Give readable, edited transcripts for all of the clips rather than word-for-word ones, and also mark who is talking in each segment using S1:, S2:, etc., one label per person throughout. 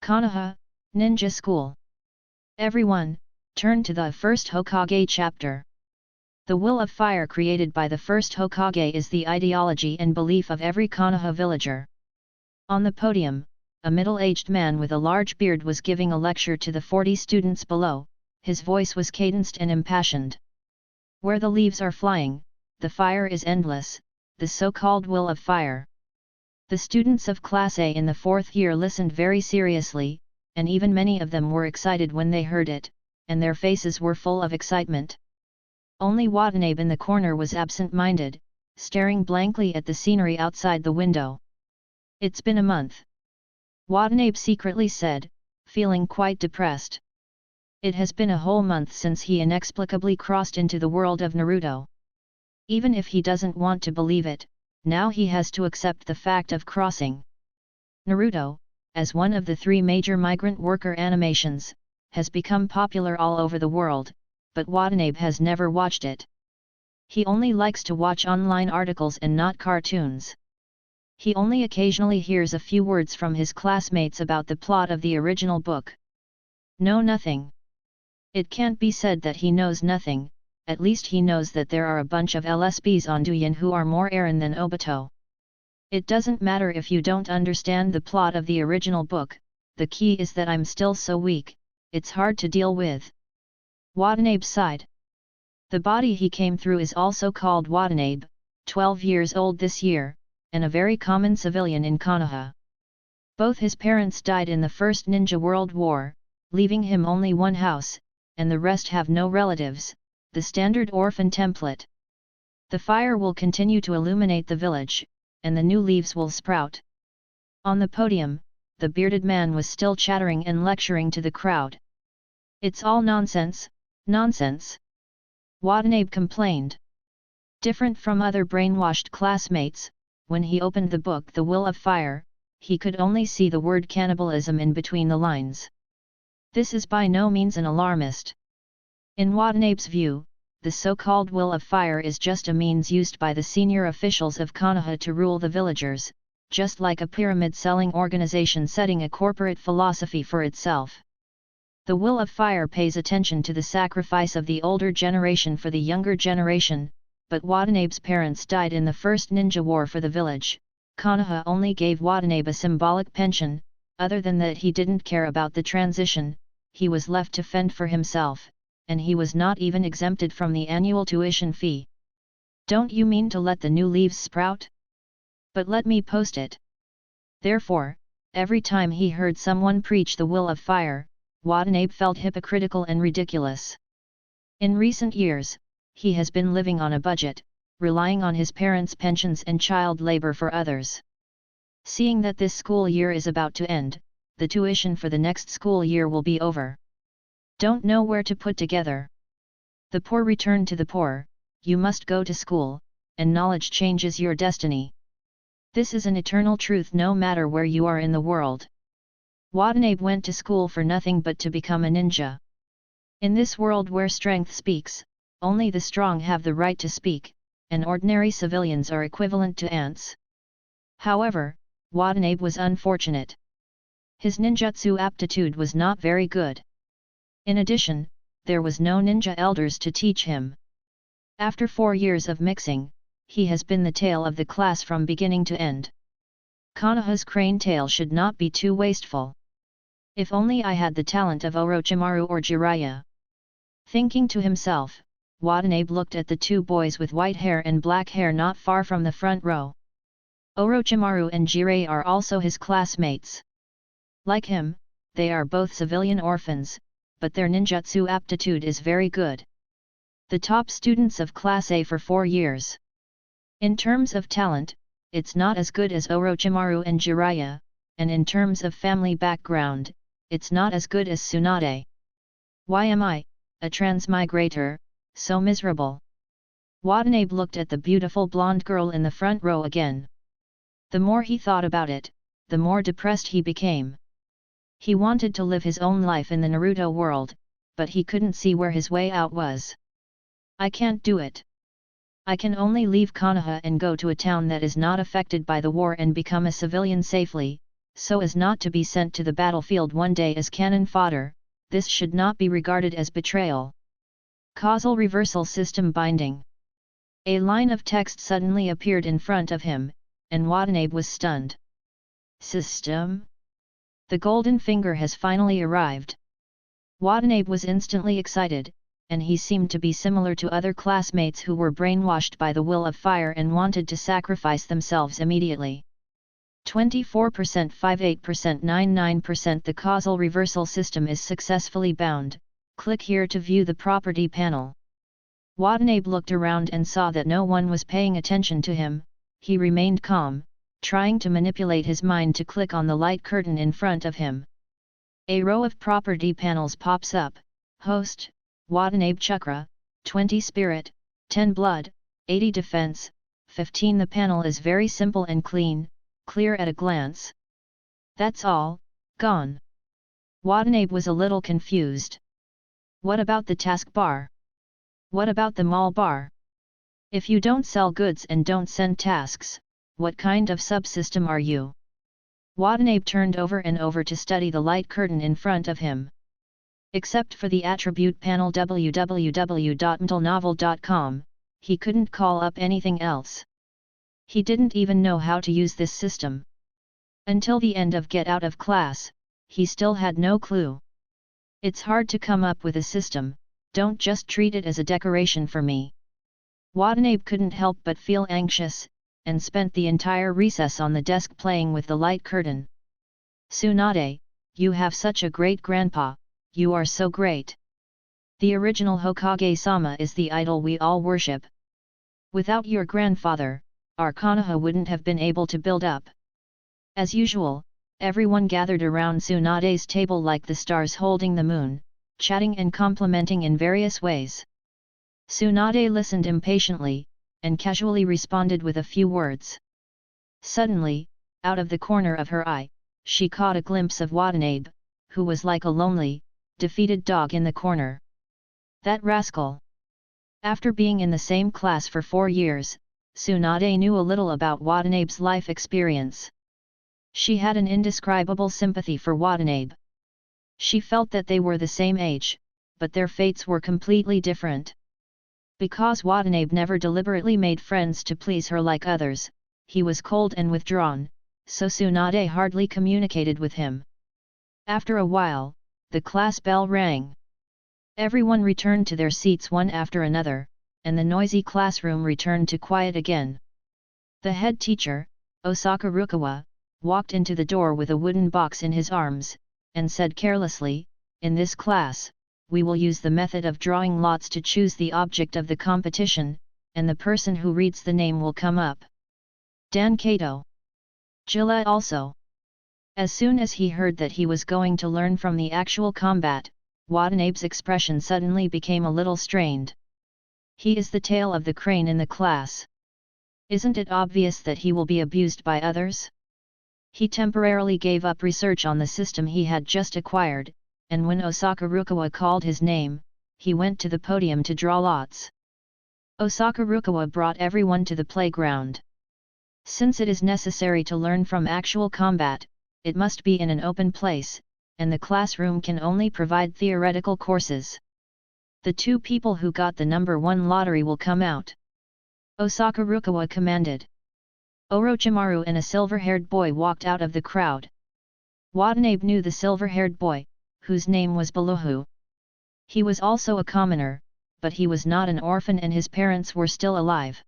S1: Konoha, Ninja School. Everyone, turn to the first Hokage chapter. The will of fire created by the first Hokage is the ideology and belief of every Konoha villager. On the podium, a middle-aged man with a large beard was giving a lecture to the 40 students below. His voice was cadenced and impassioned. Where the leaves are flying, the fire is endless, the so-called will of fire. The students of Class A in the 4th year listened very seriously, and even many of them were excited when they heard it, and their faces were full of excitement. Only Watanabe in the corner was absent-minded, staring blankly at the scenery outside the window. "It's been a month," Watanabe secretly said, feeling quite depressed. It has been a whole month since he inexplicably crossed into the world of Naruto. Even if he doesn't want to believe it, now he has to accept the fact of crossing. Naruto, as one of the 3 major migrant worker animations, has become popular all over the world, but Watanabe has never watched it. He only likes to watch online articles and not cartoons. He only occasionally hears a few words from his classmates about the plot of the original book. No, nothing. It can't be said that he knows nothing. At least he knows that there are a bunch of LSBs on Duyan who are more Eren than Obito. It doesn't matter if you don't understand the plot of the original book, the key is that I'm still so weak, it's hard to deal with. Watanabe sighed. The body he came through is also called Watanabe, 12 years old this year, and a very common civilian in Konoha. Both his parents died in the First Ninja World War, leaving him only one house, and the rest have no relatives. The standard orphan template. The fire will continue to illuminate the village, and the new leaves will sprout. On the podium, the bearded man was still chattering and lecturing to the crowd. "It's all nonsense, nonsense," Watanabe complained. Different from other brainwashed classmates, when he opened the book The Will of Fire, he could only see the word cannibalism in between the lines. This is by no means an alarmist. In Watanabe's view, the so-called Will of Fire is just a means used by the senior officials of Konoha to rule the villagers, just like a pyramid-selling organization setting a corporate philosophy for itself. The Will of Fire pays attention to the sacrifice of the older generation for the younger generation, but Watanabe's parents died in the First Ninja War for the village. Konoha only gave Watanabe a symbolic pension. Other than that, he didn't care about the transition. He was left to fend for himself, and he was not even exempted from the annual tuition fee. "Don't you mean to let the new leaves sprout? But let me post it." Therefore, every time he heard someone preach the will of fire, Watanabe felt hypocritical and ridiculous. In recent years, he has been living on a budget, relying on his parents' pensions and child labor for others. Seeing that this school year is about to end, the tuition for the next school year will be over. Don't know where to put together. The poor return to the poor. You must go to school, and knowledge changes your destiny. This is an eternal truth no matter where you are in the world. Watanabe went to school for nothing but to become a ninja. In this world where strength speaks, only the strong have the right to speak, and ordinary civilians are equivalent to ants. However, Watanabe was unfortunate. His ninjutsu aptitude was not very good. In addition, there was no ninja elders to teach him. After 4 years of mixing, he has been the tail of the class from beginning to end. Konoha's crane tail should not be too wasteful. If only I had the talent of Orochimaru or Jiraiya. Thinking to himself, Watanabe looked at the 2 boys with white hair and black hair not far from the front row. Orochimaru and Jiraiya are also his classmates. Like him, they are both civilian orphans, but their ninjutsu aptitude is very good. The top students of Class A for 4 years. In terms of talent, it's not as good as Orochimaru and Jiraiya, and in terms of family background, it's not as good as Tsunade. Why am I, a transmigrator, so miserable? Watanabe looked at the beautiful blonde girl in the front row again. The more he thought about it, the more depressed he became. He wanted to live his own life in the Naruto world, but he couldn't see where his way out was. I can't do it. I can only leave Konoha and go to a town that is not affected by the war and become a civilian safely, so as not to be sent to the battlefield one day as cannon fodder. This should not be regarded as betrayal. Causal reversal system binding. A line of text suddenly appeared in front of him, and Watanabe was stunned. System? The golden finger has finally arrived. Watanabe was instantly excited, and he seemed to be similar to other classmates who were brainwashed by the will of fire and wanted to sacrifice themselves immediately. 24%, 58%, 99%. The causal reversal system is successfully bound. Click here to view the property panel. Watanabe looked around and saw that no one was paying attention to him. He remained calm, trying to manipulate his mind to click on the light curtain in front of him. A row of property panels pops up. Host, Watanabe Chakra, 20 Spirit, 10 Blood, 80 Defense, 15. The panel is very simple and clear at a glance. That's all, gone. Watanabe was a little confused. What about the taskbar? What about the mall bar? If you don't sell goods and don't send tasks, what kind of subsystem are you? Watanabe turned over and over to study the light curtain in front of him. Except for the attribute panel www.mtlnovel.com, he couldn't call up anything else. He didn't even know how to use this system. Until the end of Get Out of Class, he still had no clue. It's hard to come up with a system, don't just treat it as a decoration for me. Watanabe couldn't help but feel anxious, and spent the entire recess on the desk playing with the light curtain. Tsunade, you have such a great grandpa, you are so great. The original Hokage-sama is the idol we all worship. Without your grandfather, our Konoha wouldn't have been able to build up. As usual, everyone gathered around Tsunade's table like the stars holding the moon, chatting and complimenting in various ways. Tsunade listened impatiently, and casually responded with a few words. Suddenly, out of the corner of her eye, she caught a glimpse of Watanabe, who was like a lonely, defeated dog in the corner. That rascal! After being in the same class for 4 years, Tsunade knew a little about Watanabe's life experience. She had an indescribable sympathy for Watanabe. She felt that they were the same age, but their fates were completely different. Because Watanabe never deliberately made friends to please her like others, he was cold and withdrawn, so Tsunade hardly communicated with him. After a while, the class bell rang. Everyone returned to their seats one after another, and the noisy classroom returned to quiet again. The head teacher, Osaka Rukawa, walked into the door with a wooden box in his arms, and said carelessly, "In this class, we will use the method of drawing lots to choose the object of the competition, and the person who reads the name will come up." Dan Kato. Jilla also. As soon as he heard that he was going to learn from the actual combat, Watanabe's expression suddenly became a little strained. He is the tail of the crane in the class. Isn't it obvious that he will be abused by others? He temporarily gave up research on the system he had just acquired, and when Osaka Rukawa called his name, he went to the podium to draw lots. Osaka Rukawa brought everyone to the playground. Since it is necessary to learn from actual combat, it must be in an open place, and the classroom can only provide theoretical courses. The 2 people who got the number 1 lottery will come out. Osaka Rukawa commanded. Orochimaru and a silver-haired boy walked out of the crowd. Watanabe knew the silver-haired boy, whose name was Baluhu. He was also a commoner, but he was not an orphan and his parents were still alive.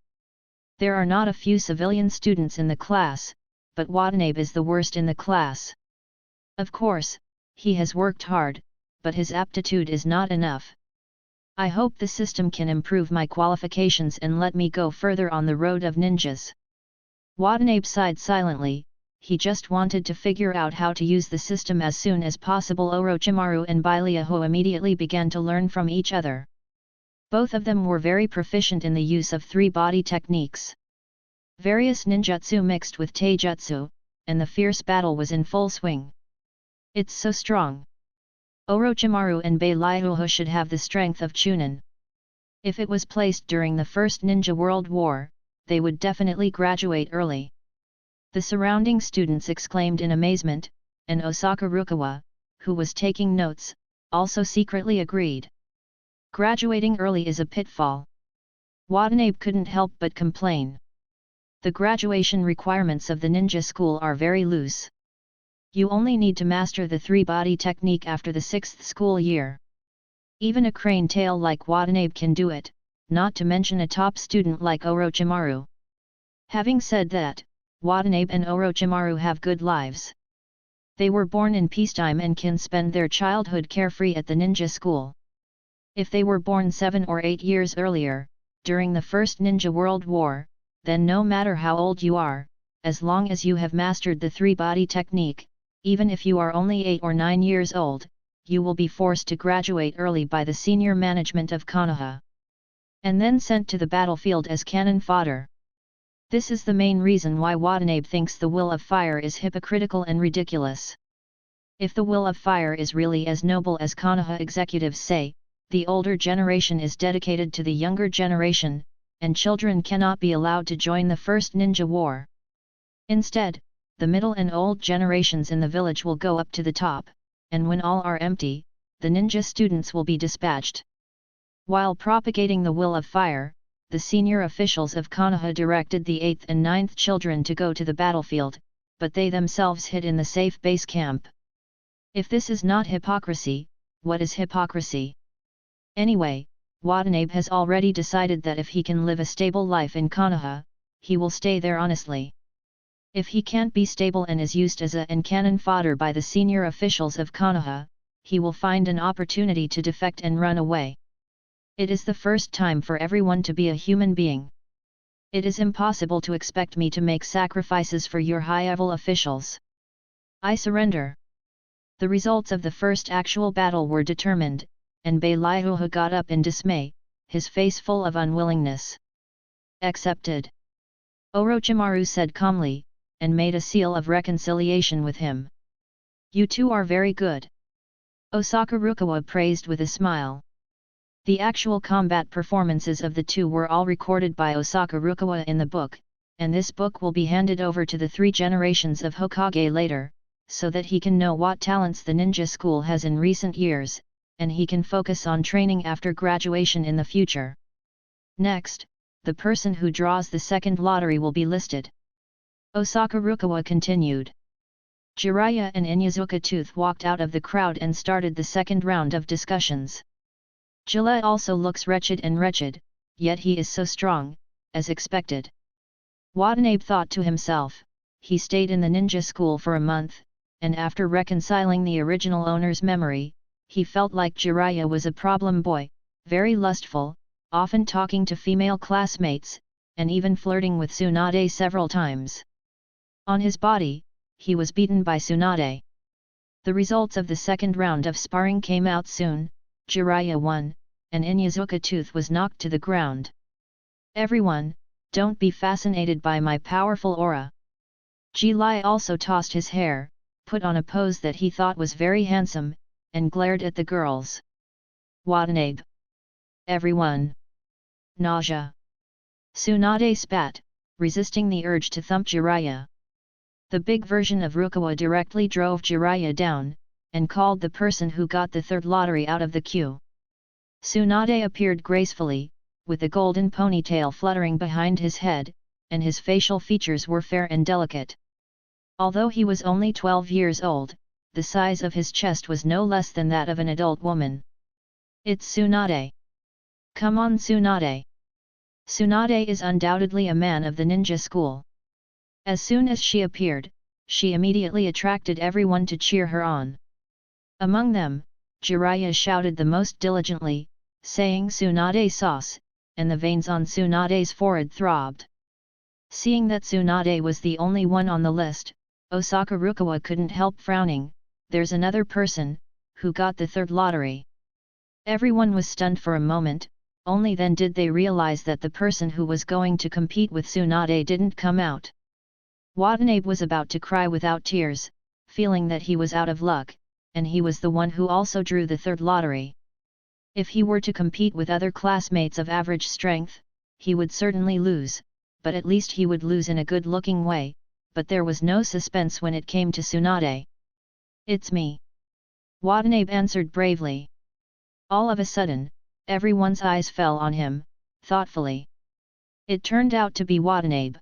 S1: There are not a few civilian students in the class, but Watanabe is the worst in the class. Of course, he has worked hard, but his aptitude is not enough. I hope the system can improve my qualifications and let me go further on the road of ninjas. Watanabe sighed silently. He just wanted to figure out how to use the system as soon as possible. Orochimaru and Baileaho immediately began to learn from each other. Both of them were very proficient in the use of 3 body techniques. Various ninjutsu mixed with taijutsu, and the fierce battle was in full swing. It's so strong. Orochimaru and Baileaho should have the strength of Chunin. If it was placed during the First Ninja World War, they would definitely graduate early. The surrounding students exclaimed in amazement, and Osaka Rukawa, who was taking notes, also secretly agreed. Graduating early is a pitfall. Watanabe couldn't help but complain. The graduation requirements of the ninja school are very loose. You only need to master the three-body technique after the 6th school year. Even a crane tail like Watanabe can do it, not to mention a top student like Orochimaru. Having said that, Watanabe and Orochimaru have good lives. They were born in peacetime and can spend their childhood carefree at the ninja school. If they were born 7 or 8 years earlier, during the First Ninja World War, then no matter how old you are, as long as you have mastered the three-body technique, even if you are only 8 or 9 years old, you will be forced to graduate early by the senior management of Konoha. And then sent to the battlefield as cannon fodder. This is the main reason why Watanabe thinks the will of fire is hypocritical and ridiculous. If the will of fire is really as noble as Konoha executives say, the older generation is dedicated to the younger generation, and children cannot be allowed to join the first ninja war. Instead, the middle and old generations in the village will go up to the top, and when all are empty, the ninja students will be dispatched. While propagating the will of fire, the senior officials of Konoha directed the 8th and 9th children to go to the battlefield, but they themselves hid in the safe base camp. If this is not hypocrisy, what is hypocrisy? Anyway, Watanabe has already decided that if he can live a stable life in Konoha, he will stay there honestly. If he can't be stable and is used as a cannon fodder by the senior officials of Konoha, he will find an opportunity to defect and run away. It is the first time for everyone to be a human being. It is impossible to expect me to make sacrifices for your high-level officials. I surrender. The results of the first actual battle were determined, and Beiliuha got up in dismay, his face full of unwillingness. Accepted. Orochimaru said calmly, and made a seal of reconciliation with him. You two are very good. Osaka Rukawa praised with a smile. The actual combat performances of the two were all recorded by Osaka Rukawa in the book, and this book will be handed over to the 3 generations of Hokage later, so that he can know what talents the ninja school has in recent years, and he can focus on training after graduation in the future. Next, the person who draws the second lottery will be listed. Osaka Rukawa continued. Jiraiya and Inyazuka Tooth walked out of the crowd and started the second round of discussions. Gillette also looks wretched, yet he is so strong, as expected. Watanabe thought to himself, he stayed in the ninja school for a month, and after reconciling the original owner's memory, he felt like Jiraiya was a problem boy, very lustful, often talking to female classmates, and even flirting with Tsunade several times. On his body, he was beaten by Tsunade. The results of the second round of sparring came out soon. Jiraiya won, and Inyazuka Tooth was knocked to the ground. Everyone, don't be fascinated by my powerful aura. Ji Lai also tossed his hair, put on a pose that he thought was very handsome, and glared at the girls. Watanabe. Everyone. Nausea. Tsunade spat, resisting the urge to thump Jiraiya. The big version of Rukawa directly drove Jiraiya down, and called the person who got the third lottery out of the queue. Tsunade appeared gracefully, with a golden ponytail fluttering behind his head, and his facial features were fair and delicate. Although he was only 12 years old, the size of his chest was no less than that of an adult woman. It's Tsunade. Come on Tsunade. Tsunade is undoubtedly a man of the ninja school. As soon as she appeared, she immediately attracted everyone to cheer her on. Among them, Jiraiya shouted the most diligently, saying Tsunade sauce, and the veins on Tsunade's forehead throbbed. Seeing that Tsunade was the only one on the list, Osaka Rukawa couldn't help frowning. There's another person, who got the third lottery. Everyone was stunned for a moment, only then did they realize that the person who was going to compete with Tsunade didn't come out. Watanabe was about to cry without tears, feeling that he was out of luck, and he was the one who also drew the third lottery. If he were to compete with other classmates of average strength, he would certainly lose, but at least he would lose in a good-looking way, but there was no suspense when it came to Tsunade. "It's me," Watanabe answered bravely. All of a sudden, everyone's eyes fell on him, thoughtfully. It turned out to be Watanabe.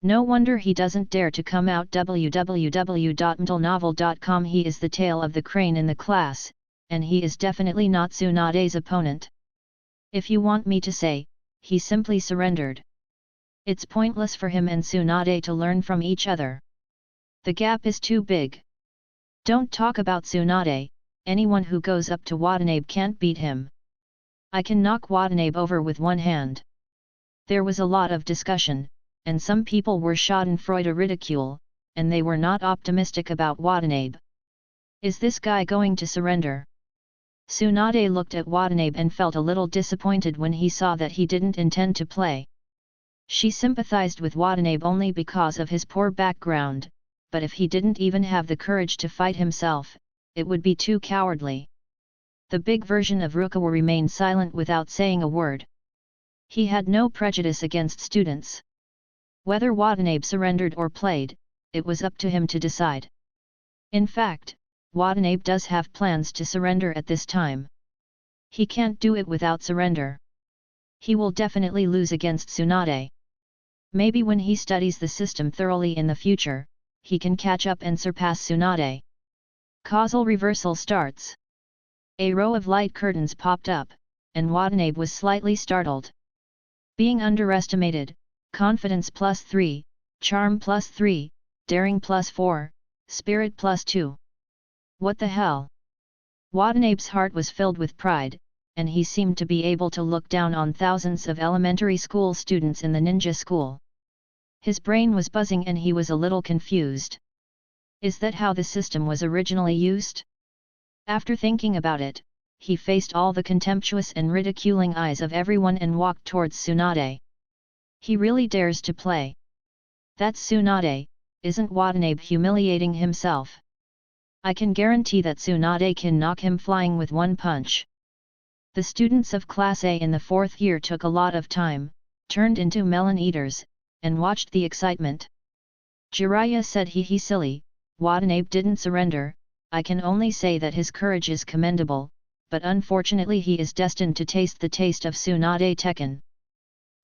S1: No wonder he doesn't dare to come out. www.mtlnovel.com. He is the tail of the crane in the class, and he is definitely not Tsunade's opponent. If you want me to say, he simply surrendered. It's pointless for him and Tsunade to learn from each other. The gap is too big. Don't talk about Tsunade, anyone who goes up to Watanabe can't beat him. I can knock Watanabe over with one hand. There was a lot of discussion, and some people were schadenfreude ridicule, and they were not optimistic about Watanabe. Is this guy going to surrender? Tsunade looked at Watanabe and felt a little disappointed when he saw that he didn't intend to play. She sympathized with Watanabe only because of his poor background, but if he didn't even have the courage to fight himself, it would be too cowardly. The big version of Rukawa remained silent without saying a word. He had no prejudice against students. Whether Watanabe surrendered or played, it was up to him to decide. In fact, Watanabe does have plans to surrender at this time. He can't do it without surrender. He will definitely lose against Tsunade. Maybe when he studies the system thoroughly in the future, he can catch up and surpass Tsunade. Causal reversal starts. A row of light curtains popped up, and Watanabe was slightly startled. Being underestimated, confidence +3, charm +3, daring +4, spirit +2. What the hell? Watanabe's heart was filled with pride, and he seemed to be able to look down on thousands of elementary school students in the ninja school. His brain was buzzing and he was a little confused. Is that how the system was originally used? After thinking about it, he faced all the contemptuous and ridiculing eyes of everyone and walked towards Tsunade. He really dares to play. That's Tsunade, isn't Watanabe humiliating himself? I can guarantee that Tsunade can knock him flying with one punch. The students of Class A in the 4th year took a lot of time, turned into melon eaters, and watched the excitement. Jiraiya said, "He silly, Watanabe didn't surrender. I can only say that his courage is commendable, but unfortunately he is destined to taste the taste of Tsunade Tekken.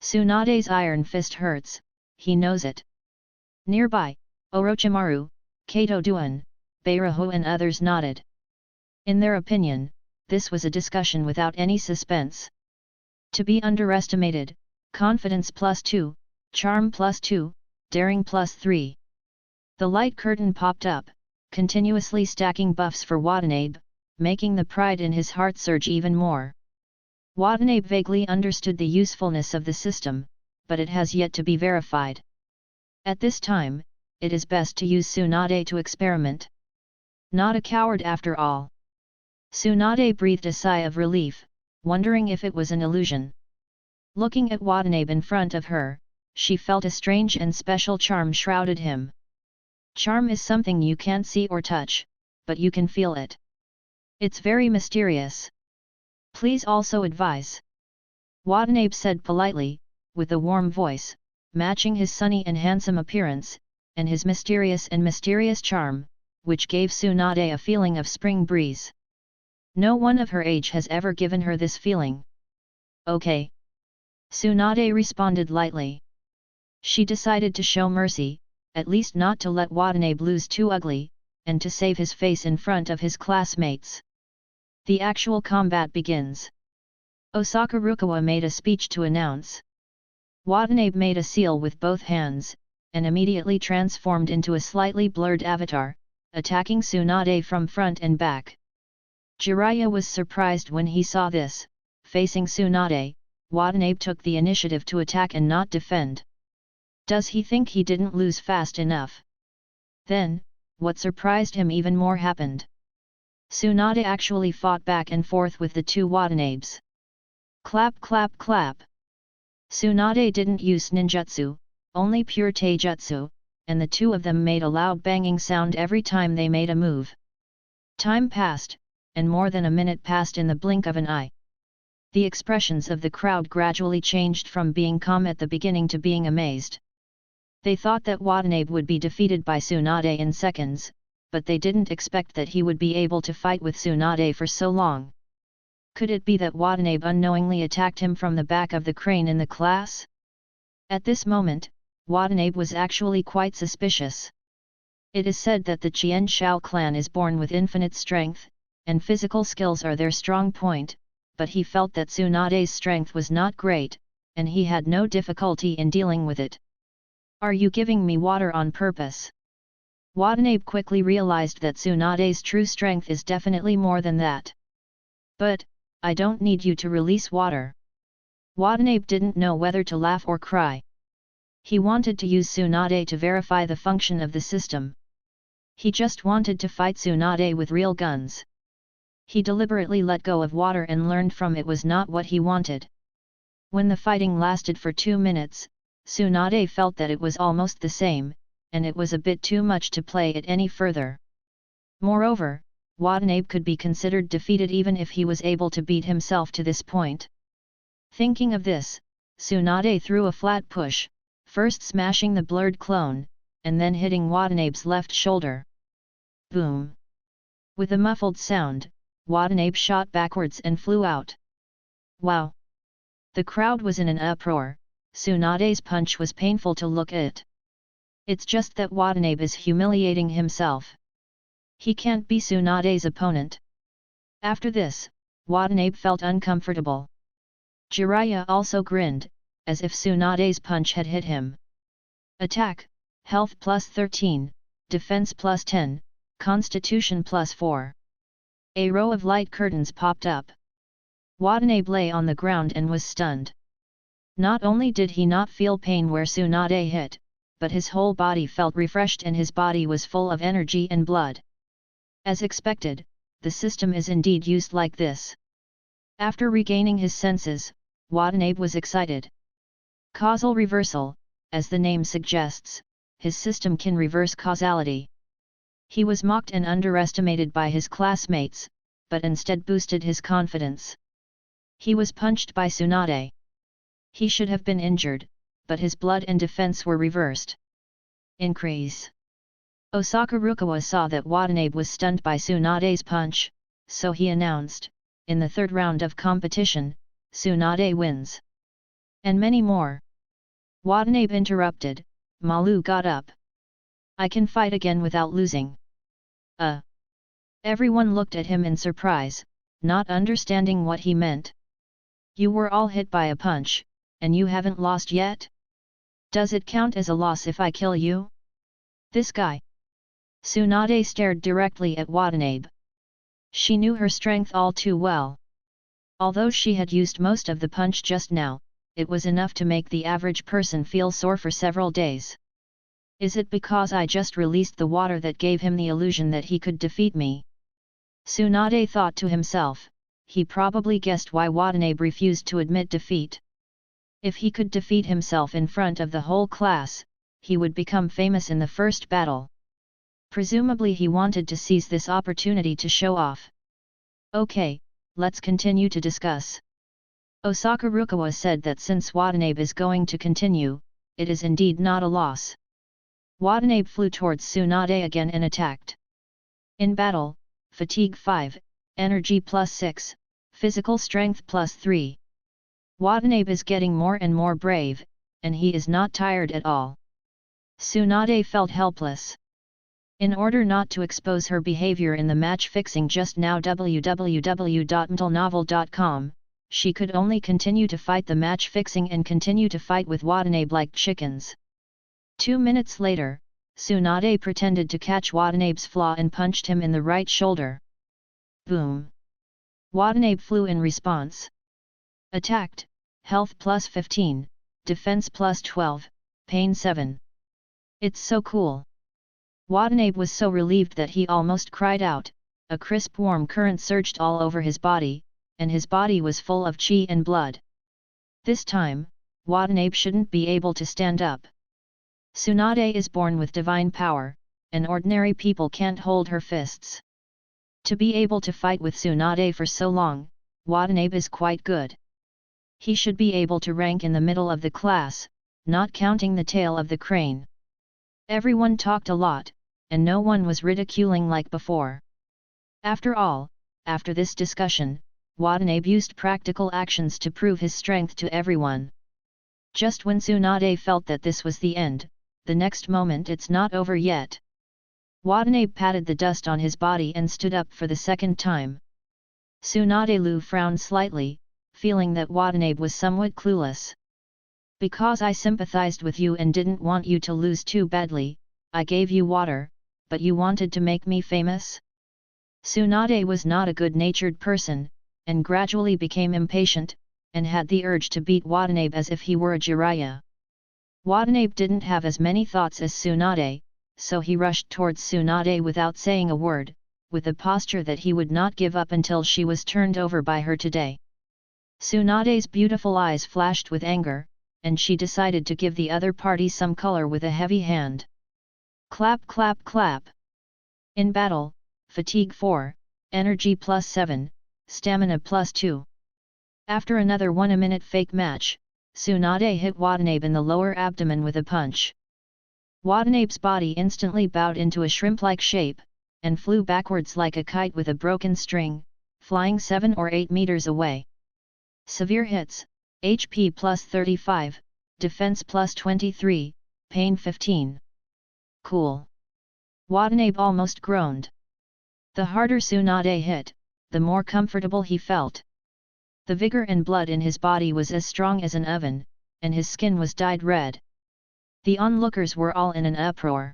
S1: Tsunade's iron fist hurts, he knows it." Nearby, Orochimaru, Kato Duan, Beiraho and others nodded. In their opinion, this was a discussion without any suspense. To be underestimated, confidence +2, charm +2, daring +3. The light curtain popped up, continuously stacking buffs for Watanabe, making the pride in his heart surge even more. Watanabe vaguely understood the usefulness of the system, but it has yet to be verified. At this time, it is best to use Tsunade to experiment. Not a coward after all. Tsunade breathed a sigh of relief, wondering if it was an illusion. Looking at Watanabe in front of her, she felt a strange and special charm shrouded him. Charm is something you can't see or touch, but you can feel it. It's very mysterious. Please also advise. Watanabe said politely, with a warm voice, matching his sunny and handsome appearance, and his mysterious charm, which gave Tsunade a feeling of spring breeze. No one of her age has ever given her this feeling. Okay. Tsunade responded lightly. She decided to show mercy, at least not to let Watanabe lose too ugly, and to save his face in front of his classmates. The actual combat begins. Osaka Rukawa made a speech to announce. Watanabe made a seal with both hands, and immediately transformed into a slightly blurred avatar, attacking Tsunade from front and back. Jiraiya was surprised when he saw this. Facing Tsunade, Watanabe took the initiative to attack and not defend. Does he think he didn't lose fast enough? Then, what surprised him even more happened. Tsunade actually fought back and forth with the two Watanabes. Clap clap clap. Tsunade didn't use ninjutsu, only pure taijutsu, and the two of them made a loud banging sound every time they made a move. Time passed, and more than a minute passed in the blink of an eye. The expressions of the crowd gradually changed from being calm at the beginning to being amazed. They thought that Watanabe would be defeated by Tsunade in seconds, but they didn't expect that he would be able to fight with Tsunade for so long. Could it be that Watanabe unknowingly attacked him from the back of the crane in the class? At this moment, Watanabe was actually quite suspicious. It is said that the Qian Shao clan is born with infinite strength, and physical skills are their strong point, but he felt that Tsunade's strength was not great, and he had no difficulty in dealing with it. Are you giving me water on purpose? Watanabe quickly realized that Tsunade's true strength is definitely more than that. But, I don't need you to release water. Watanabe didn't know whether to laugh or cry. He wanted to use Tsunade to verify the function of the system. He just wanted to fight Tsunade with real guns. He deliberately let go of water and learned from it was not what he wanted. When the fighting lasted for 2 minutes, Tsunade felt that it was almost the same, and it was a bit too much to play it any further. Moreover, Watanabe could be considered defeated even if he was able to beat himself to this point. Thinking of this, Tsunade threw a flat push, first smashing the blurred clone, and then hitting Watanabe's left shoulder. Boom! With a muffled sound, Watanabe shot backwards and flew out. Wow! The crowd was in an uproar. Tsunade's punch was painful to look at. It's just that Watanabe is humiliating himself. He can't be Tsunade's opponent. After this, Watanabe felt uncomfortable. Jiraiya also grinned, as if Tsunade's punch had hit him. Attack, Health plus 13, Defense plus 10, Constitution plus 4. A row of light curtains popped up. Watanabe lay on the ground and was stunned. Not only did he not feel pain where Tsunade hit, but his whole body felt refreshed and his body was full of energy and blood. As expected, the system is indeed used like this. After regaining his senses, Watanabe was excited. Causal reversal, as the name suggests, his system can reverse causality. He was mocked and underestimated by his classmates, but instead boosted his confidence. He was punched by Tsunade. He should have been injured, but his blood and defense were reversed. Increase. Osaka Rukawa saw that Watanabe was stunned by Tsunade's punch, so he announced, in the third round of competition, Tsunade wins. And many more. Watanabe interrupted. Malu got up. I can fight again without losing. Everyone looked at him in surprise, not understanding what he meant. You were all hit by a punch, and you haven't lost yet? Does it count as a loss if I kill you? This guy. Tsunade stared directly at Watanabe. She knew her strength all too well. Although she had used most of the punch just now, it was enough to make the average person feel sore for several days. Is it because I just released the water that gave him the illusion that he could defeat me? Tsunade thought to himself. He probably guessed why Watanabe refused to admit defeat. If he could defeat himself in front of the whole class, he would become famous in the first battle. Presumably he wanted to seize this opportunity to show off. Okay, let's continue to discuss. Osaka Rukawa said that since Watanabe is going to continue, it is indeed not a loss. Watanabe flew towards Tsunade again and attacked. In battle, Fatigue 5, Energy plus 6, Physical Strength plus 3. Watanabe is getting more and more brave, and he is not tired at all. Tsunade felt helpless. In order not to expose her behavior in the match fixing just now www.mtlnovel.com, she could only continue to fight the match fixing and continue to fight with Watanabe like chickens. 2 minutes later, Tsunade pretended to catch Watanabe's flaw and punched him in the right shoulder. Boom! Watanabe flew in response. Attacked, Health plus 15, Defense plus 12, Pain 7. It's so cool. Watanabe was so relieved that he almost cried out. A crisp warm current surged all over his body, and his body was full of chi and blood. This time, Watanabe shouldn't be able to stand up. Tsunade is born with divine power, and ordinary people can't hold her fists. To be able to fight with Tsunade for so long, Watanabe is quite good. He should be able to rank in the middle of the class, not counting the tail of the crane. Everyone talked a lot, and no one was ridiculing like before. After all, after this discussion, Watanabe used practical actions to prove his strength to everyone. Just when Tsunade felt that this was the end, the next moment it's not over yet. Watanabe patted the dust on his body and stood up for the second time. Tsunade frowned slightly, feeling that Watanabe was somewhat clueless. Because I sympathized with you and didn't want you to lose too badly, I gave you water, but you wanted to make me famous? Tsunade was not a good-natured person, and gradually became impatient, and had the urge to beat Watanabe as if he were a Jiraiya. Watanabe didn't have as many thoughts as Tsunade, so he rushed towards Tsunade without saying a word, with a posture that he would not give up until she was turned over by her today. Tsunade's beautiful eyes flashed with anger, and she decided to give the other party some color with a heavy hand. Clap clap clap! In battle, fatigue 4, energy +7, stamina +2. After another 1-minute fake match, Tsunade hit Watanabe in the lower abdomen with a punch. Watanabe's body instantly bowed into a shrimp-like shape, and flew backwards like a kite with a broken string, flying 7 or 8 meters away. Severe hits, HP +35, defense +23, pain 15. Cool. Watanabe almost groaned. The harder Tsunade hit, the more comfortable he felt. The vigor and blood in his body was as strong as an oven, and his skin was dyed red. The onlookers were all in an uproar.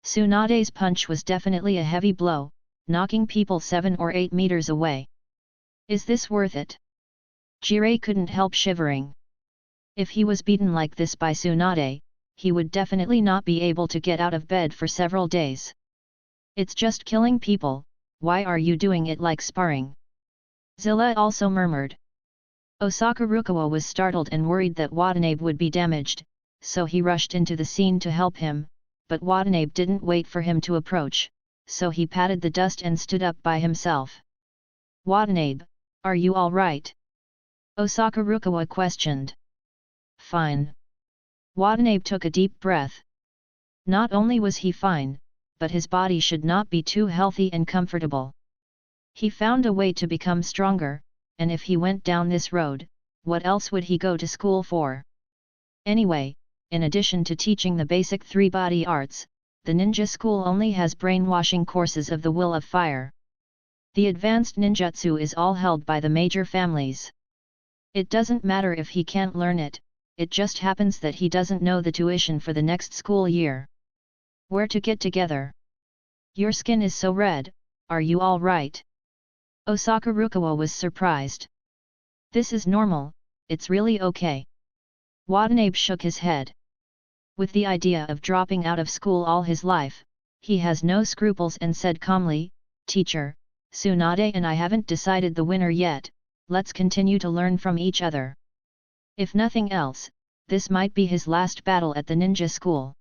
S1: Tsunade's punch was definitely a heavy blow, knocking people 7 or 8 meters away. Is this worth it? Jiraiya couldn't help shivering. If he was beaten like this by Tsunade, he would definitely not be able to get out of bed for several days. It's just killing people, why are you doing it like sparring? Zilla also murmured. Osaka Rukawa was startled and worried that Watanabe would be damaged, so he rushed into the scene to help him, but Watanabe didn't wait for him to approach, so he patted the dust and stood up by himself. Watanabe, are you all right? Osaka Rukawa questioned. Fine. Watanabe took a deep breath. Not only was he fine, but his body should not be too healthy and comfortable. He found a way to become stronger, and if he went down this road, what else would he go to school for? Anyway, in addition to teaching the basic 3 body arts, the ninja school only has brainwashing courses of the will of fire. The advanced ninjutsu is all held by the major families. It doesn't matter if he can't learn it, it just happens that he doesn't know the tuition for the next school year. Where to get together? Your skin is so red, are you all right? Osaka Rukawa was surprised. This is normal, it's really okay. Watanabe shook his head. With the idea of dropping out of school all his life, he has no scruples and said calmly, Teacher, Tsunade and I haven't decided the winner yet, let's continue to learn from each other. If nothing else, this might be his last battle at the ninja school.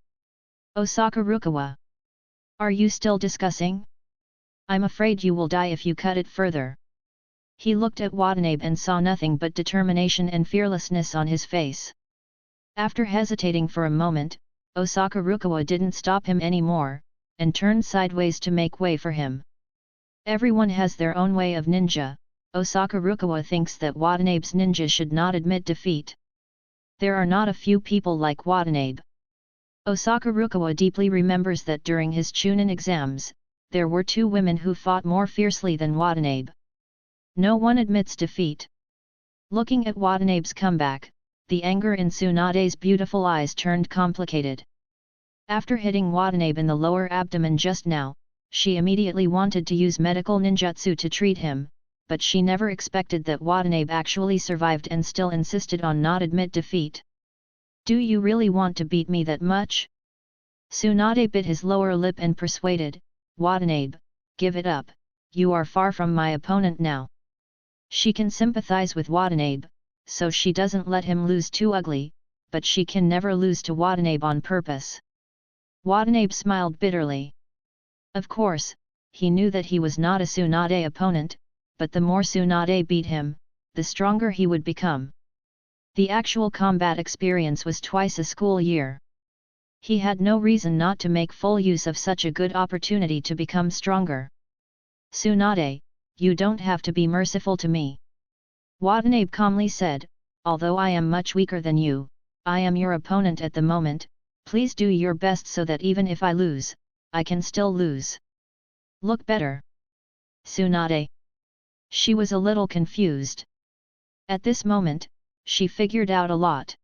S1: Osaka Rukawa. Are you still discussing? I'm afraid you will die if you cut it further. He looked at Watanabe and saw nothing but determination and fearlessness on his face. After hesitating for a moment, Osaka Rukawa didn't stop him anymore, and turned sideways to make way for him. Everyone has their own way of ninja. Osaka Rukawa thinks that Watanabe's ninja should not admit defeat. There are not a few people like Watanabe. Osaka Rukawa deeply remembers that during his Chunin exams, there were 2 women who fought more fiercely than Watanabe. No one admits defeat. Looking at Watanabe's comeback, the anger in Tsunade's beautiful eyes turned complicated. After hitting Watanabe in the lower abdomen just now, she immediately wanted to use medical ninjutsu to treat him, but she never expected that Watanabe actually survived and still insisted on not admit defeat. Do you really want to beat me that much? Tsunade bit his lower lip and persuaded, Watanabe, give it up, you are far from my opponent now. She can sympathize with Watanabe, so she doesn't let him lose too ugly, but she can never lose to Watanabe on purpose. Watanabe smiled bitterly. Of course, he knew that he was not a Tsunade opponent, but the more Tsunade beat him, the stronger he would become. The actual combat experience was twice a school year. He had no reason not to make full use of such a good opportunity to become stronger. Tsunade, you don't have to be merciful to me. Watanabe calmly said, although I am much weaker than you, I am your opponent at the moment, please do your best so that even if I lose, I can still lose. Look better. Tsunade. She was a little confused. At this moment, she figured out a lot.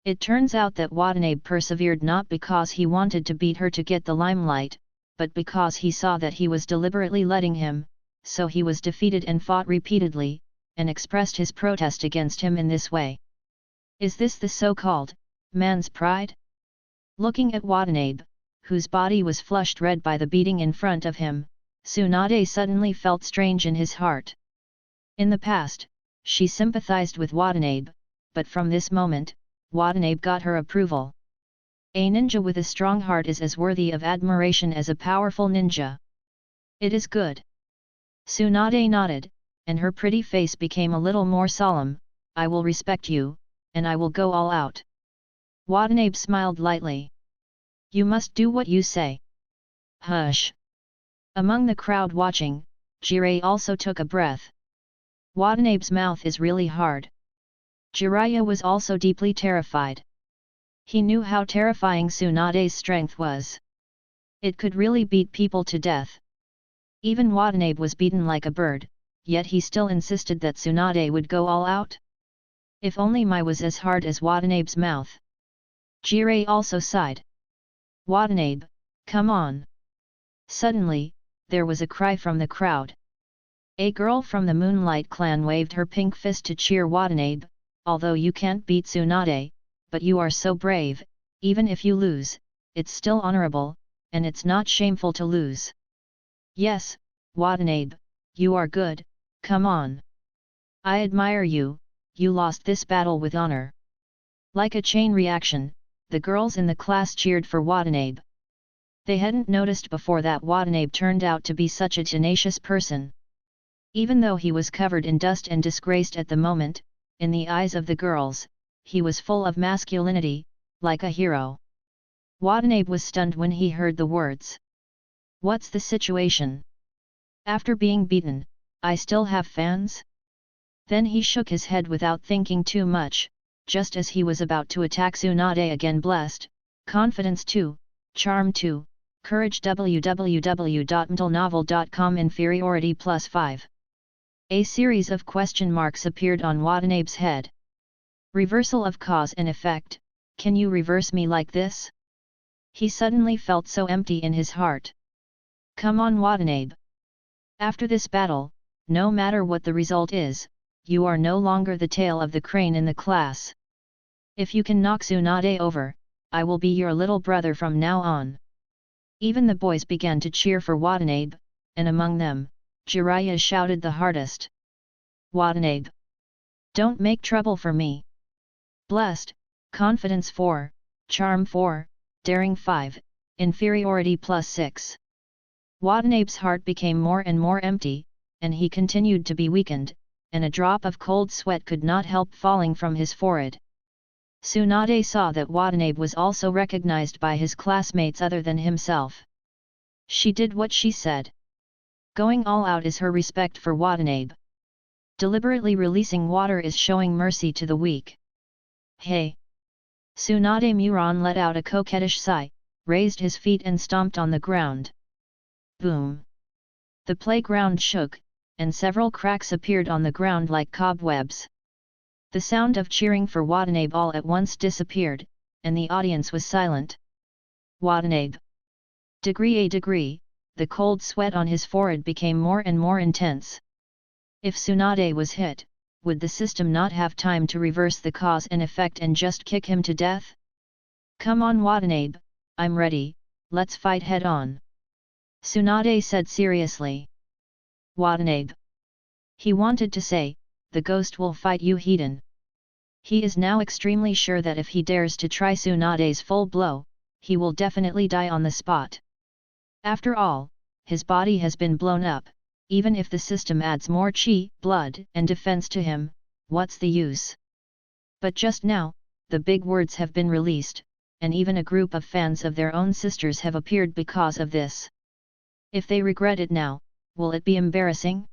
S1: It turns out that Watanabe persevered not because he wanted to beat her to get the limelight, but because he saw that he was deliberately letting him, so he was defeated and fought repeatedly, and expressed his protest against him in this way. Is this the so-called man's pride? Looking at Watanabe, whose body was flushed red by the beating in front of him, Tsunade suddenly felt strange in his heart. In the past, she sympathized with Watanabe, but from this moment, Watanabe got her approval. A ninja with a strong heart is as worthy of admiration as a powerful ninja. It is good. Tsunade nodded, and her pretty face became a little more solemn. I will respect you, and I will go all out. Watanabe smiled lightly. You must do what you say. Hush! Among the crowd watching, Jiraiya also took a breath. Watanabe's mouth is really hard. Jiraiya was also deeply terrified. He knew how terrifying Tsunade's strength was. It could really beat people to death. Even Watanabe was beaten like a bird, yet he still insisted that Tsunade would go all out. If only my was as hard as Watanabe's mouth. Jiraiya also sighed. Watanabe, come on! Suddenly, there was a cry from the crowd. A girl from the Moonlight clan waved her pink fist to cheer Watanabe. Although you can't beat Tsunade, but you are so brave, even if you lose, it's still honorable, and it's not shameful to lose. Yes, Watanabe, you are good, come on. I admire you, you lost this battle with honor. Like a chain reaction, the girls in the class cheered for Watanabe. They hadn't noticed before that Watanabe turned out to be such a tenacious person. Even though he was covered in dust and disgraced at the moment, in the eyes of the girls, he was full of masculinity, like a hero. Watanabe was stunned when he heard the words. What's the situation? After being beaten, I still have fans? Then he shook his head without thinking too much, just as he was about to attack Tsunade again. Blessed, confidence 2, charm 2, courage www.mentalnovel.com inferiority +5. A series of question marks appeared on Watanabe's head. Reversal of cause and effect, can you reverse me like this? He suddenly felt so empty in his heart. Come on Watanabe. After this battle, no matter what the result is, you are no longer the tail of the crane in the class. If you can knock Tsunade over, I will be your little brother from now on. Even the boys began to cheer for Watanabe, and among them, Jiraiya shouted the hardest. Watanabe! Don't make trouble for me. Blessed, confidence 4, charm 4, daring 5, inferiority +6. Watanabe's heart became more and more empty, and he continued to be weakened, and a drop of cold sweat could not help falling from his forehead. Tsunade saw that Watanabe was also recognized by his classmates other than himself. She did what she said. Going all out is her respect for Watanabe. Deliberately releasing water is showing mercy to the weak. Hey! Tsunade Muron let out a coquettish sigh, raised his feet and stomped on the ground. Boom! The playground shook, and several cracks appeared on the ground like cobwebs. The sound of cheering for Watanabe all at once disappeared, and the audience was silent. Watanabe! Degree, the cold sweat on his forehead became more and more intense. If Tsunade was hit, would the system not have time to reverse the cause and effect and just kick him to death? Come on Watanabe, I'm ready, let's fight head on. Tsunade said seriously. Watanabe! He wanted to say, the ghost will fight you heathen. He is now extremely sure that if he dares to try Tsunade's full blow, he will definitely die on the spot. After all, his body has been blown up, even if the system adds more chi, blood and defense to him, what's the use? But just now, the big words have been released, and even a group of fans of their own sisters have appeared because of this. If they regret it now, will it be embarrassing?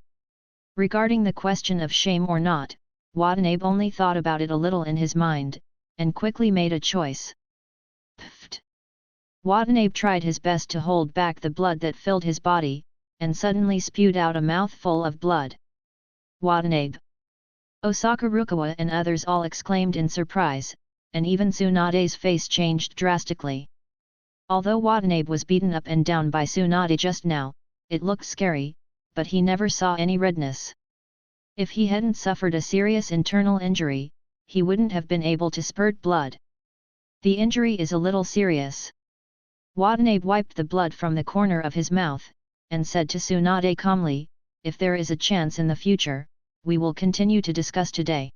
S1: Regarding the question of shame or not, Watanabe only thought about it a little in his mind, and quickly made a choice. Pfft! Watanabe tried his best to hold back the blood that filled his body, and suddenly spewed out a mouthful of blood. Watanabe! Osaka Rukawa and others all exclaimed in surprise, and even Tsunade's face changed drastically. Although Watanabe was beaten up and down by Tsunade just now, it looked scary, but he never saw any redness. If he hadn't suffered a serious internal injury, he wouldn't have been able to spurt blood. The injury is a little serious. Watanabe wiped the blood from the corner of his mouth, and said to Tsunade calmly, "If there is a chance in the future, we will continue to discuss today."